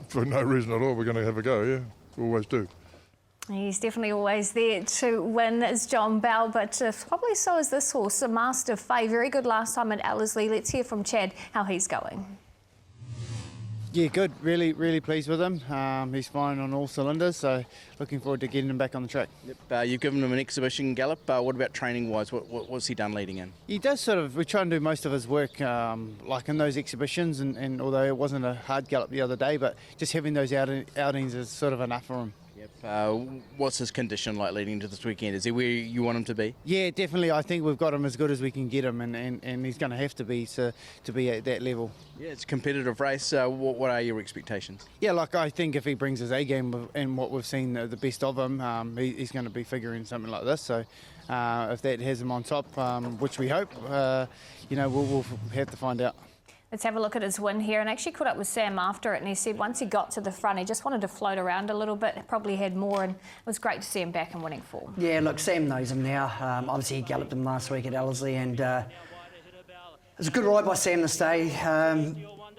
for no reason at all. We're going to have a go, we always do. He's definitely always there to win, is John Bell, but probably so is this horse, the Master Faye. Very good last time at Ellerslie. Let's hear from Chad how he's going. Yeah, good. Really, really pleased with him. He's firing on all cylinders, so looking forward to getting him back on the track. Yep. You've given him an exhibition gallop. What about training-wise? What's he done leading in? He does we try and do most of his work like in those exhibitions, and although it wasn't a hard gallop the other day, but just having those outings is sort of enough for him. Yep. What's his condition like leading into this weekend? Is he where you want him to be? Yeah, definitely. I think we've got him as good as we can get him, and he's going to have to be to be at that level. Yeah, it's a competitive race. What are your expectations? Yeah, I think if he brings his A game and what we've seen the best of him, he's going to be figuring something like this. So if that has him on top, which we hope, we'll have to find out. Let's have a look at his win here, and actually caught up with Sam after it, and he said once he got to the front he just wanted to float around a little bit, probably had more, and it was great to see him back in winning form. Yeah, look, Sam knows him now. Obviously he galloped him last week at Ellerslie, and it was a good ride by Sam this day.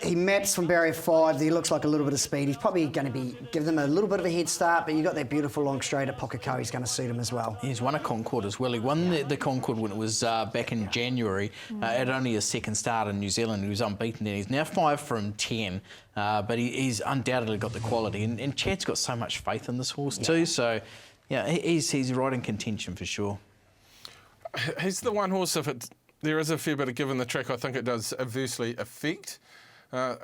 He maps from barrier 5. He looks like a little bit of speed. He's probably going to give them a little bit of a head start, but you got that beautiful long straight at Pukekohe. He's going to suit him as well. He's won a Concorde as well. He won the Concorde when it was back in January at only his second start in New Zealand. He was unbeaten then. He's now 5 from 10, but he's undoubtedly got the quality. And Chad's got so much faith in this horse too, so yeah, he's right in contention for sure. He's the one horse, there is a fair bit of give in the track, I think it does adversely affect.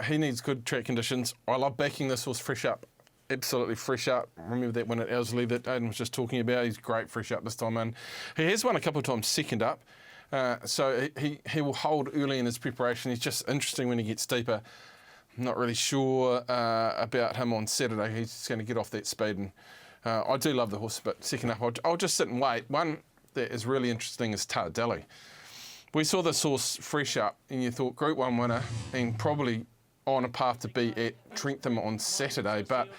He needs good track conditions. I love backing this horse fresh up, absolutely fresh up. Remember that one at Ellerslie that Aidan was just talking about? He's great fresh up this time, and he has won a couple of times second up. So he will hold early in his preparation. He's just interesting when he gets deeper. I'm not really sure about him on Saturday. He's just going to get off that speed, and I do love the horse, but second up, I'll just sit and wait. One that is really interesting is Tardelli. We saw this horse fresh up, and you thought Group 1 winner and probably on a path to be at Trentham on Saturday, but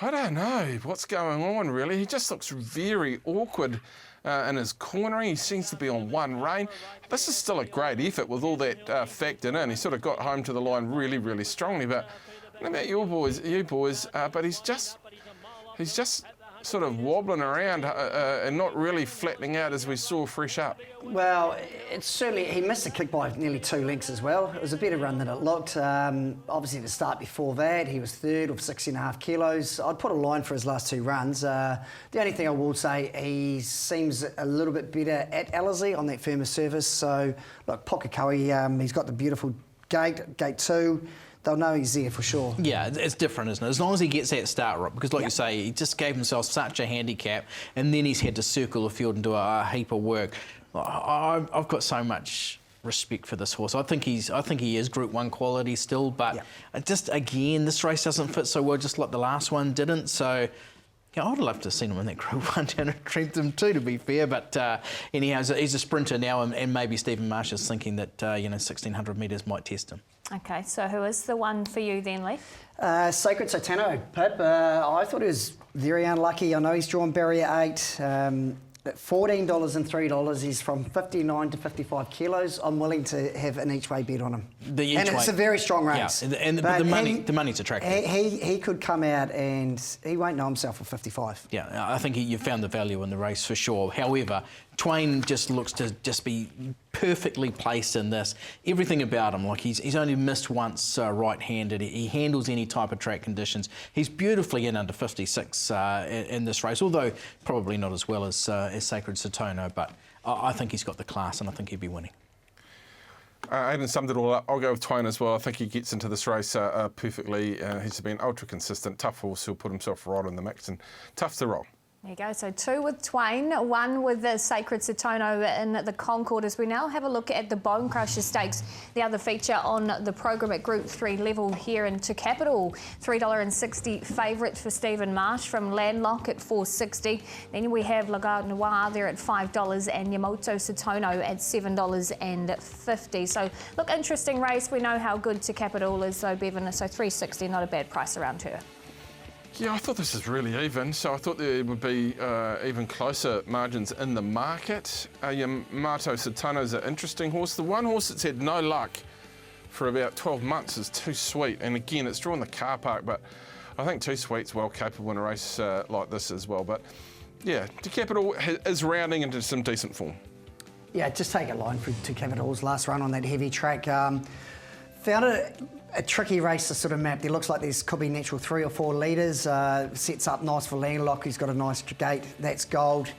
I don't know what's going on really. He just looks very awkward in his cornering. He seems to be on one rein. This is still a great effort with all that factored in. He sort of got home to the line really, really strongly, but I don't know about you boys, but he's just sort of wobbling around and not really flattening out as we saw fresh up. Well, it's certainly, he missed the kick by nearly 2 lengths as well. It was a better run than it looked. Obviously the start before that, he was third with 60.5 kilos. I'd put a line for his last 2 runs. The only thing I will say, he seems a little bit better at Ellerslie on that firmer surface. So, look, Pukekohe, he's got the beautiful gate 2. They'll know he's there for sure. Yeah, it's different, isn't it? As long as he gets that start right, because like you say, he just gave himself such a handicap, and then he's had to circle the field and do a heap of work. I've got so much respect for this horse. I think he is Group 1 quality still, but just again, this race doesn't fit so well, just like the last one didn't. So Yeah, I would love to have seen him in that Group 1 down at Trentham too, to be fair. But anyhow, he's a sprinter now, and maybe Stephen Marsh is thinking that 1600 metres might test him. Okay, so who is the one for you then, Lee? Sacred Satano, Pip. I thought he was very unlucky. I know he's drawn barrier 8. At $14 and $3, he's from 59 to 55 kilos. I'm willing to have an each way bet on him. It's a very strong race. Yeah, and the money's attractive. He could come out and he won't know himself at 55. Yeah, I think you found the value in the race for sure. However, Twain just looks to just be perfectly placed in this. Everything about him, like he's only missed once right-handed. He handles any type of track conditions. He's beautifully in under 56 in this race, although probably not as well as Sacred Satano, but I think he's got the class and I think he'd be winning. Aidan summed it all up. I'll go with Twain as well. I think he gets into this race perfectly. He's been ultra consistent, tough horse who'll put himself right in the mix and tough to roll. There you go, so 2 with Twain, 1 with the Sacred Satano in the Concorde. As we now have a look at the Bonecrusher Stakes, the other feature on the programme at Group 3 level here in Te Capital. $3.60 favourite for Stephen Marsh from Landlock at $4.60. Then we have La Garde Noir there at $5 and Yamato Satono at $7.50. So, look, interesting race. We know how good Te Capital is, though, Bevan, so $3.60, not a bad price around her. Yeah, I thought this is really even, so I thought there would be even closer margins in the market. Yamato Satono is an interesting horse. The one horse that's had no luck for about 12 months is Too Sweet, and again, it's drawn the car park, but I think Too Sweet's well capable in a race like this as well. But yeah, Te Capital is rounding into some decent form. Yeah, just take a line for Te Capital's last run on that heavy track. Found it a tricky race to sort of map. There looks like there's could be natural 3 or 4 leaders. Sets up nice for Landlock. He's got a nice gate. That's gold.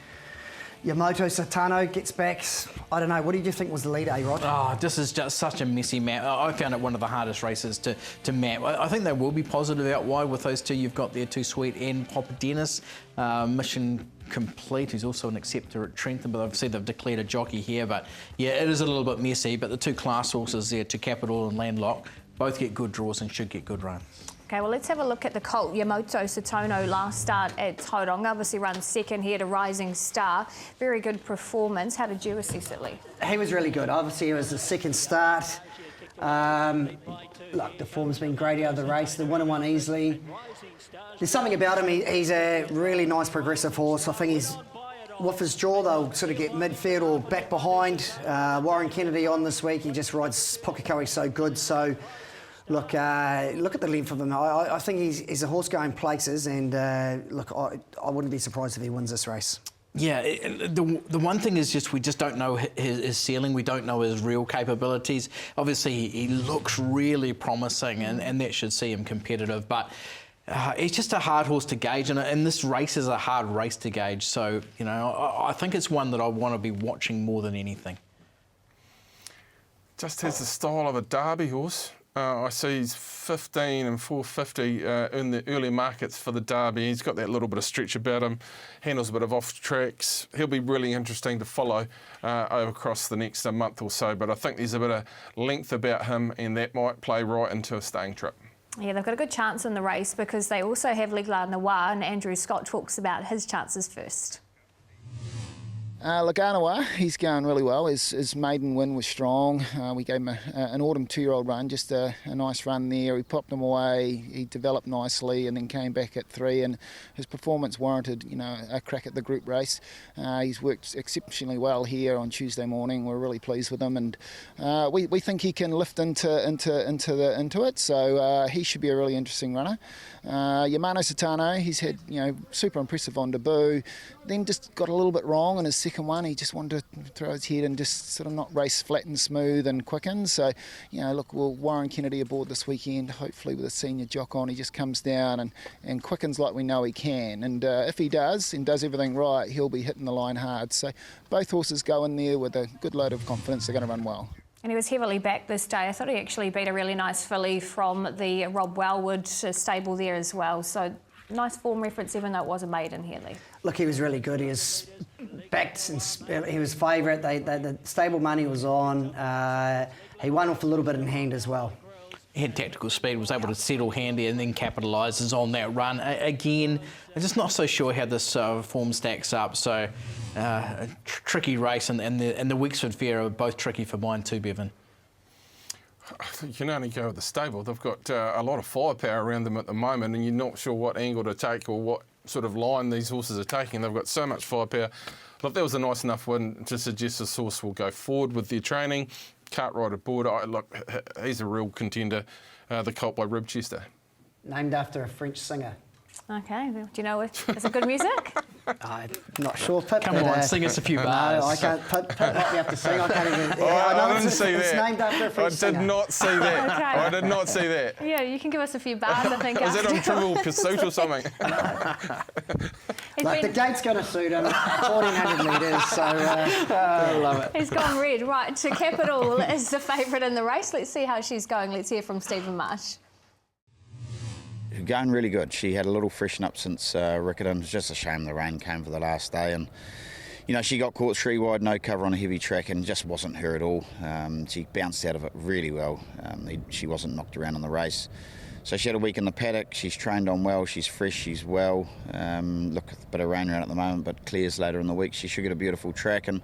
Yamato Satono gets back. I don't know. What did you think was the lead, Rod? Oh, this is just such a messy map. I found it one of the hardest races to map. I think they will be positive out wide with those two you've got there, Too Sweet and Papa Dennis. Mission complete. He's also an acceptor at Trentham, but obviously they've declared a jockey here. But yeah, it is a little bit messy. But the 2 class horses there, Te Capital and Landlock, both get good draws and should get good runs. Okay, well, let's have a look at the colt Yamato Satono last start at Tauranga. Obviously runs second here to Rising Star. Very good performance. How did you assess it, Lee? He was really good. Obviously, it was the second start. Look, the form's been great out of the race. The winner won easily. There's something about him. He's a really nice progressive horse. I think he's with his jaw, they'll sort of get midfield or back behind. Warren Kennedy on this week. He just rides Pukekohe so good. So, look at the length of him. I think he's a horse going places, and look, I wouldn't be surprised if he wins this race. Yeah, the one thing is just we just don't know his ceiling. We don't know his real capabilities. Obviously, he looks really promising, and that should see him competitive. But he's just a hard horse to gauge, and this race is a hard race to gauge. So, you know, I think it's one that I want to be watching more than anything. Just has the style of a Derby horse. I see he's 15 and 450 in the early markets for the Derby. He's got that little bit of stretch about him, handles a bit of off tracks. He'll be really interesting to follow across the next month or so, but I think there's a bit of length about him, and that might play right into a staying trip. Yeah, they've got a good chance in the race because they also have La Garde Noir, and Andrew Scott talks about his chances first. La Garde Noir, he's going really well. His maiden win was strong. We gave him an autumn 2-year-old run, just a nice run there. He popped him away. He developed nicely and then came back at 3. And his performance warranted, you know, a crack at the group race. He's worked exceptionally well here on Tuesday morning. We're really pleased with him, and we think he can lift into it. So he should be a really interesting runner. Yamato Satono, he's had, you know, super impressive on debut. Then just got a little bit wrong in his second one. He just wanted to throw his head and just sort of not race flat and smooth and quicken. So, you know, look, Warren Kennedy aboard this weekend, hopefully with a senior jock on, he just comes down and quickens like we know he can. And if he does and does everything right, he'll be hitting the line hard. So both horses go in there with a good load of confidence. They're going to run well. And he was heavily backed this day. I thought he actually beat a really nice filly from the Rob Wellwood stable there as well. So nice form reference, even though it was a maiden here, Lee. Look, he was really good. He was backed, and he was favourite. The stable money was on. He won off a little bit in hand as well. He had tactical speed, was able to settle handy and then capitalises on that run. Again, I'm just not so sure how this form stacks up. So, a tricky race, and the Wexford Fair are both tricky for mine too, Bevan. You can only go with the stable. They've got a lot of firepower around them at the moment, and you're not sure what angle to take or what sort of line these horses are taking. They've got so much firepower. Look, that was a nice enough one to suggest this horse will go forward with their training. Cartwright aboard. Look, he's a real contender, the colt by Ribchester. Named after a French singer. Okay, well, do you know if is it good music? I'm not sure, Pip. Come on, sing us a few bars. No, I can't. Pip might be able to sing. I can't even. I didn't see that. It's named after a French singer. I did not see that. Okay. I did not see that. Yeah, you can give us a few bars, I think. Is that on Trivial Pursuit or something? Like the gate's going to suit him. 1,400 metres, so I love it. He's gone red. Right, to Capital is the favourite in the race. Let's see how she's going. Let's hear from Stephen Marsh. Going really good. She had a little freshen up since Riccarton. It's just a shame the rain came for the last day, and you know she got caught 3 wide, no cover on a heavy track, and just wasn't her at all. She bounced out of it really well. She wasn't knocked around on the race, so she had a week in the paddock. She's trained on well. She's fresh. She's well. Look, a bit of rain around at the moment, but clears later in the week. She should get a beautiful track, and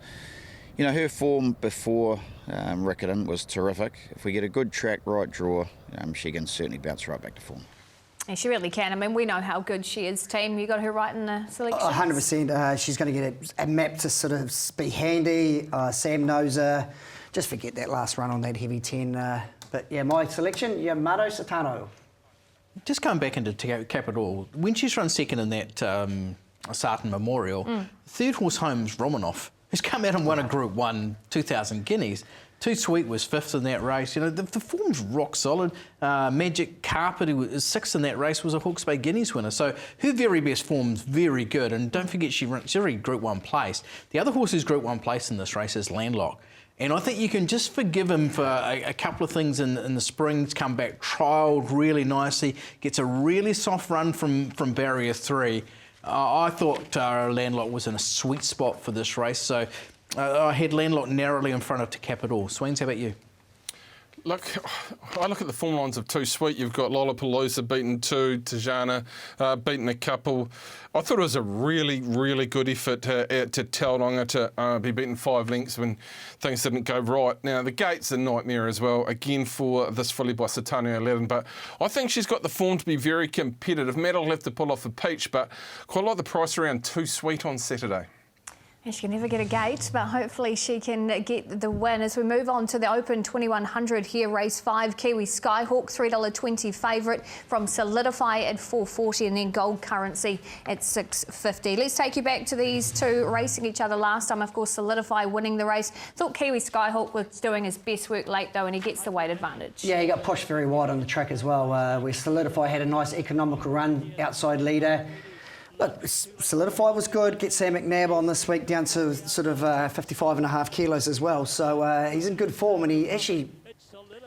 you know her form before Riccarton was terrific. If we get a good track, right draw, she can certainly bounce right back to form. Yeah, she really can. I mean, we know how good she is, team. You got her right in the selection. 100%. She's going to get a map to sort of be handy. Sam knows her. Just forget that last run on that heavy 10. But yeah, my selection, Yamato Satano. Just going back into Capital, when she's run second in that Sarton Memorial, third horse home's Romanoff, who's come out and won a Group 1 2,000 guineas. Too Sweet was 5th in that race. You know, the form's rock solid. Magic Carpet, who was 6th in that race, was a Hawke's Bay Guineas winner. So her very best form's very good. And don't forget, she's already Group 1 place. The other horse who's Group 1 place in this race is Landlock. And I think you can just forgive him for a couple of things in the spring. He's come back, trialled really nicely, gets a really soft run from barrier 3. I thought Landlock was in a sweet spot for this race. So I had Landlock narrowly in front of To Capital. Sweens, how about you? Look, I look at the form lines of Too Sweet. You've got Lollapalooza beaten 2, Tajana beaten a couple. I thought it was a really, really good effort to Tauranga to be beaten 5 lengths when things didn't go right. Now, the gate's a nightmare as well, again, for this filly by Satania 11, but I think she's got the form to be very competitive. Matt will have to pull off a peach, but quite like the price around Too Sweet on Saturday. And she can never get a gate, but hopefully she can get the win. As we move on to the Open 2100 here, race 5, Kiwi Skyhawk, $3.20 favourite from Solidify at $4.40, and then Gold Currency at $6.50. Let's take you back to these two racing each other last time. Of course, Solidify winning the race. Thought Kiwi Skyhawk was doing his best work late though, and he gets the weight advantage. Yeah, he got pushed very wide on the track as well, where Solidify had a nice economical run, outside leader. Look, Solidify was good. Get Sam McNabb on this week down to sort of 55.5 kilos as well. So he's in good form, and he actually,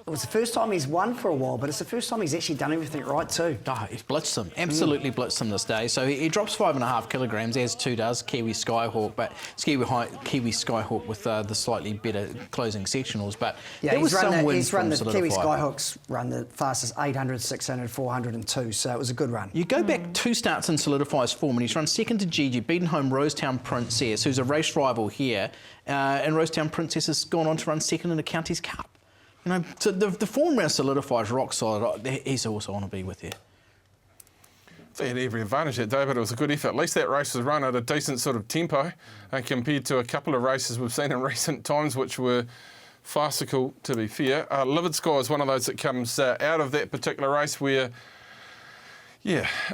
it was the first time he's won for a while, but it's the first time he's actually done everything right too. Oh, he's blitzed them, absolutely blitzed them this day. So he drops 5.5 kilograms, as too does Kiwi Skyhawk, but it's Kiwi Skyhawk with the slightly better closing sectionals. But yeah, there was some wins he's run the Solidify. Kiwi Skyhawk's run the fastest 800, 600, 400 and 2, so it was a good run. You go back 2 starts in Solidify's form, and he's run second to Gigi, beaten home Rosetown Princess, who's a race rival here, and Rosetown Princess has gone on to run second in the Counties Cup. You know, so the form around Solidify is rock solid. He's also on to be with you. They had every advantage there, David. It was a good effort. At least that race was run at a decent sort of tempo compared to a couple of races we've seen in recent times, which were farcical, to be fair. Livid Sky is one of those that comes out of that particular race where,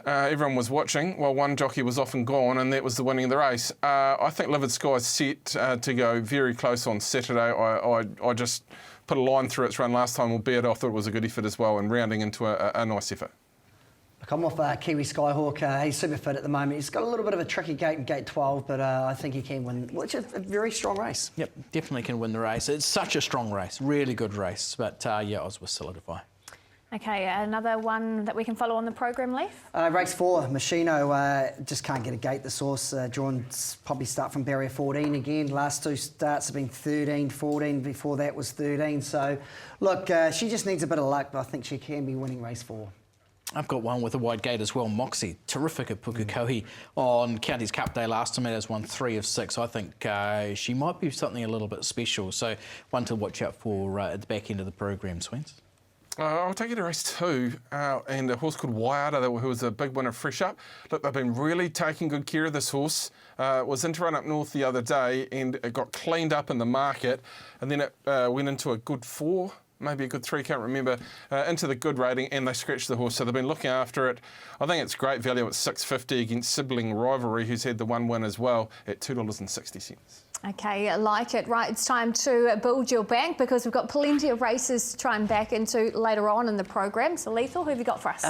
everyone was watching while one jockey was off and gone, and that was the winning of the race. I think Livid Sky is set to go very close on Saturday. I just put a line through its run last time, albeit I thought it was a good effort as well, and rounding into a nice effort. I'm off Kiwi Skyhawk. He's super fit at the moment. He's got a little bit of a tricky gate in gate 12, but I think he can win, which is a very strong race. Yep, definitely can win the race. It's such a strong race, really good race. But I was with Solidify. Okay, another one that we can follow on the program, Leaf? Race 4, Machino, just can't get a gate, this horse. Drawn probably start from barrier 14 again. Last 2 starts have been 13, 14, before that was 13. So, look, she just needs a bit of luck, but I think she can be winning race 4. I've got one with a wide gate as well, Moxie. Terrific at Pukekohe on Counties Cup Day last time. It has won 3 of 6. I think she might be something a little bit special. So, one to watch out for at the back end of the program, Swens. I'll take you to race 2 and a horse called Waiata, who was a big winner, Fresh Up. Look, they've been really taking good care of this horse. Was into run up north the other day and it got cleaned up in the market, and then it went into a good 4, maybe a good 3, can't remember, into the good rating, and they scratched the horse. So they've been looking after it. I think it's great value at $6.50 against Sibling Rivalry, who's had the 1 win as well, at $2.60. Okay, I like it. Right, it's time to build your bank because we've got plenty of races to try and back into later on in the program. So, Lethal, who have you got for us?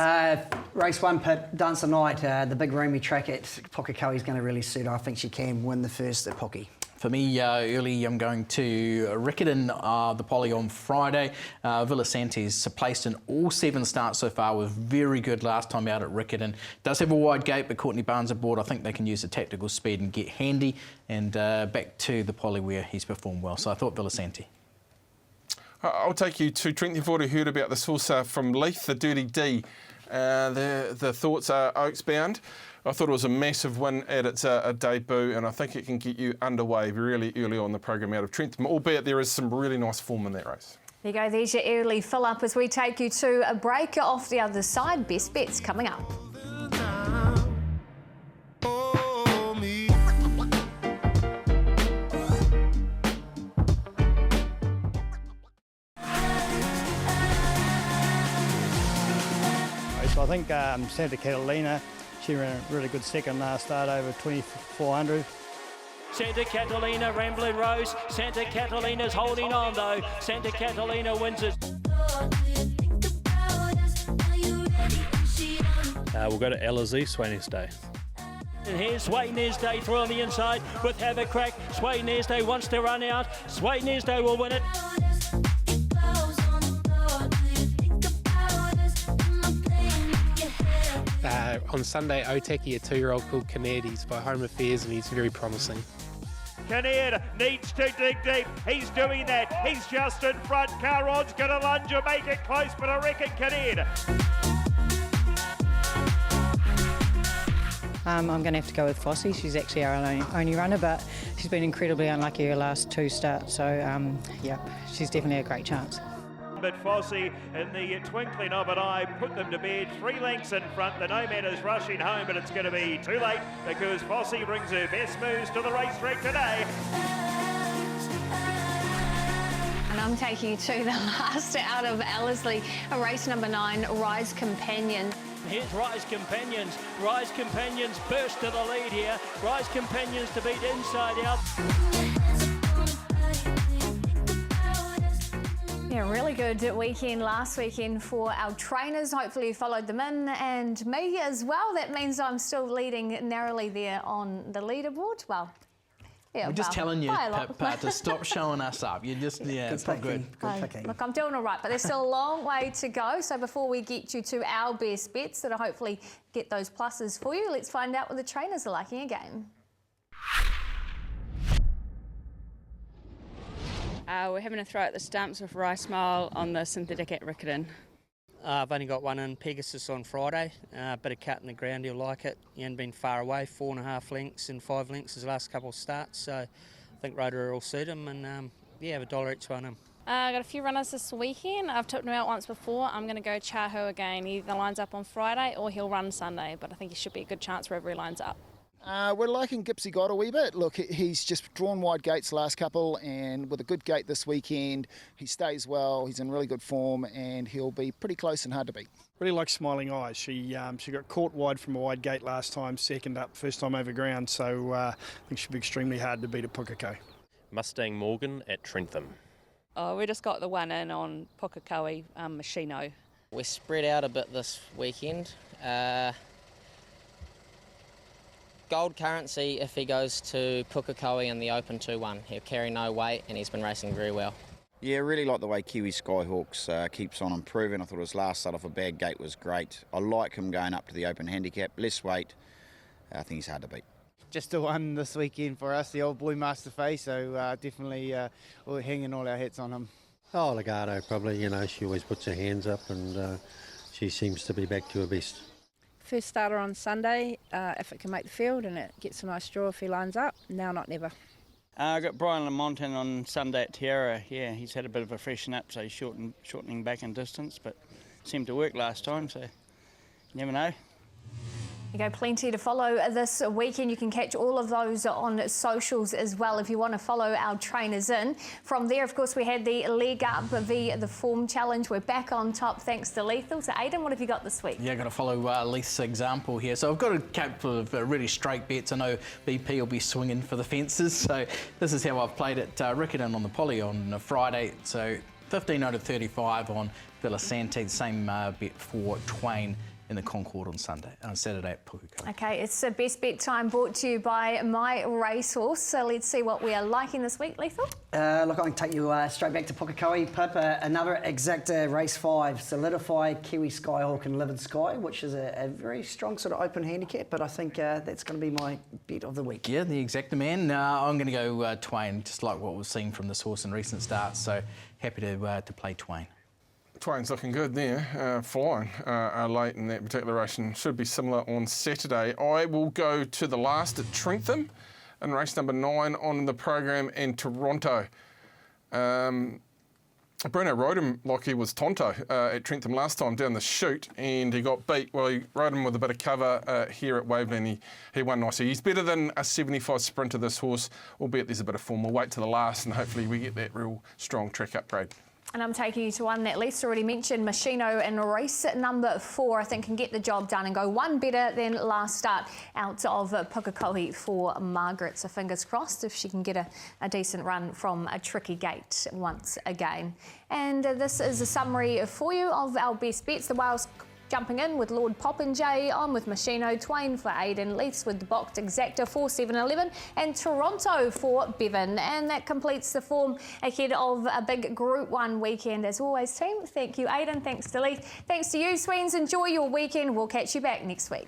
Race 1, Pit, Dunston Night, the big roomy track at Pukekohe is going to really suit her. I think she can win the first at Puke. For me, early, I'm going to Riccarton, the Poly on Friday. Villasante's placed in all 7 starts so far, was very good last time out at Riccarton. Does have a wide gate, but Courtney Barnes aboard. I think they can use the tactical speed and get handy. And back to the Poly where he's performed well. So I thought Villasante. I'll take you to Trent. You've already heard about this horse from Leith, the Dirty D. The thoughts are Oaks bound. I thought it was a massive win at its debut, and I think it can get you underway really early on the program out of Trentham, albeit there is some really nice form in that race. There you go, there's your early fill-up as we take you to a break off the other side. Best bets coming up. So I think Santa Catalina, she ran a really good second last start over 2,400. Santa Catalina, Ramblin' Rose. Santa Catalina's holding on though. Santa Catalina wins it. We'll go to LZ, Swain's Day. And here's Swain's Day through on the inside with Have a Crack. Swain's Day wants to run out. Swain's Day will win it. On Sunday, Oteki, a 2-year-old called Kinnaird. He's by Home Affairs and he's very promising. Kinnaird needs to dig deep. He's doing that. He's just in front. Caron's going to lunge and make it close, but I reckon Kinnaird. I'm going to have to go with Fossey. She's actually our only runner, but she's been incredibly unlucky her last 2 starts. So, yeah, she's definitely a great chance. But Fossey, in the twinkling of an eye, put them to bed 3 lengths in front. The Nomad is rushing home, but it's going to be too late because Fossey brings her best moves to the racetrack today. And I'm taking you to the last out of Ellerslie, race number 9, Rise Companion. Here's Rise Companions. Rise Companions burst to the lead here. Rise Companions to beat Inside Out. Yeah, really good weekend last weekend for our trainers. Hopefully you followed them in, and me as well. That means I'm still leading narrowly there on the leaderboard. Well, yeah, we're just telling you, Pip, to stop showing us up. You just, yeah, it's not good. Good picking. Look, I'm doing all right, but there's still a long way to go. So before we get you to our best bets that'll hopefully get those pluses for you, let's find out what the trainers are liking again. We're having a throw at the stumps with Rice Mile on the synthetic at Riccarton. I've only got one in Pegasus on Friday. Bit of cut in the ground, he'll like it. He hasn't been far away, 4.5 lengths and 5 lengths his last couple of starts. So I think Rotary will suit him, and yeah, have $1 each one in. I got a few runners this weekend. I've tipped him out once before. I'm going to go Chaho again. He either lines up on Friday or he'll run Sunday, but I think he should be a good chance wherever he lines up. We're liking Gipsy God a wee bit. Look, he's just drawn wide gates last couple, and with a good gate this weekend, he stays well, he's in really good form, and he'll be pretty close and hard to beat. Really like Smiling Eyes. She got caught wide from a wide gate last time, second up, first time over ground, so I think she'll be extremely hard to beat at Pukekohe. Mustang Morgan at Trentham. Oh, we just got the one in on Pukekohe, Machino. We're spread out a bit this weekend. Gold Currency, if he goes to Pukekohe in the Open 2-1, he'll carry no weight and he's been racing very well. Yeah, really like the way Kiwi Skyhawks keeps on improving. I thought his last start off a bad gate was great. I like him going up to the open handicap, less weight. I think he's hard to beat. Just a one this weekend for us, the old boy Master Face, so definitely we're hanging all our hats on him. Oh, Legato probably, you know, she always puts her hands up and she seems to be back to her best. First starter on Sunday, if it can make the field and it gets a nice draw if he lines up, now not never. I got Brian Lamontan on Sunday at Tiara. Yeah, he's had a bit of a freshen up, so he's shortening back in distance, but seemed to work last time, so you never know. You go, plenty to follow this weekend. You can catch all of those on socials as well if you want to follow our trainers in. From there, of course, we had the leg up via the form challenge. We're back on top thanks to Lethal. So, Aidan, what have you got this week? Yeah, got to follow Leith's example here. So I've got a couple of really straight bets. I know BP will be swinging for the fences. So this is how I've played it. Rickerton on the poly on Friday. So 15 out of 35 on Villa Sante. Same bet for Twain in the Concorde on Saturday at Pukekohe. Okay, it's a best bet time brought to you by My Racehorse. So let's see what we are liking this week, Lethal. Look, I can take you straight back to Pukekohe, Pip. Another exacta race 5, Solidify, Kiwi Skyhawk and Livid Sky, which is a very strong sort of open handicap, but I think that's going to be my bet of the week. Yeah, the exacta man. I'm going to go Twain, just like what we've seen from this horse in recent starts. So happy to play Twain. Twain's looking good there, flying late in that particular race and should be similar on Saturday. I will go to the last at Trentham in race number 9 on the program in Toronto. Bruno rode him like he was Tonto at Trentham last time down the chute and he got beat. Well, he rode him with a bit of cover here at Waverley and he won nicely. He's better than a 75 sprinter, this horse, albeit there's a bit of form. We'll wait till the last and hopefully we get that real strong track upgrade. And I'm taking you to one that Lisa already mentioned, Machino, and race number 4, I think, can get the job done and go one better than last start out of Pukekohe for Margaret. So fingers crossed if she can get a decent run from a tricky gate once again. And this is a summary for you of our best bets. The Wales jumping in with Lord Popinjay, on with Machino, Twain for Aidan, Leiths with the boxed exacta 4, 7, 11, and Toronto for Bevan. And that completes the form ahead of a big Group 1 weekend. As always, team, thank you, Aidan. Thanks to Leith. Thanks to you, Sweens. Enjoy your weekend. We'll catch you back next week.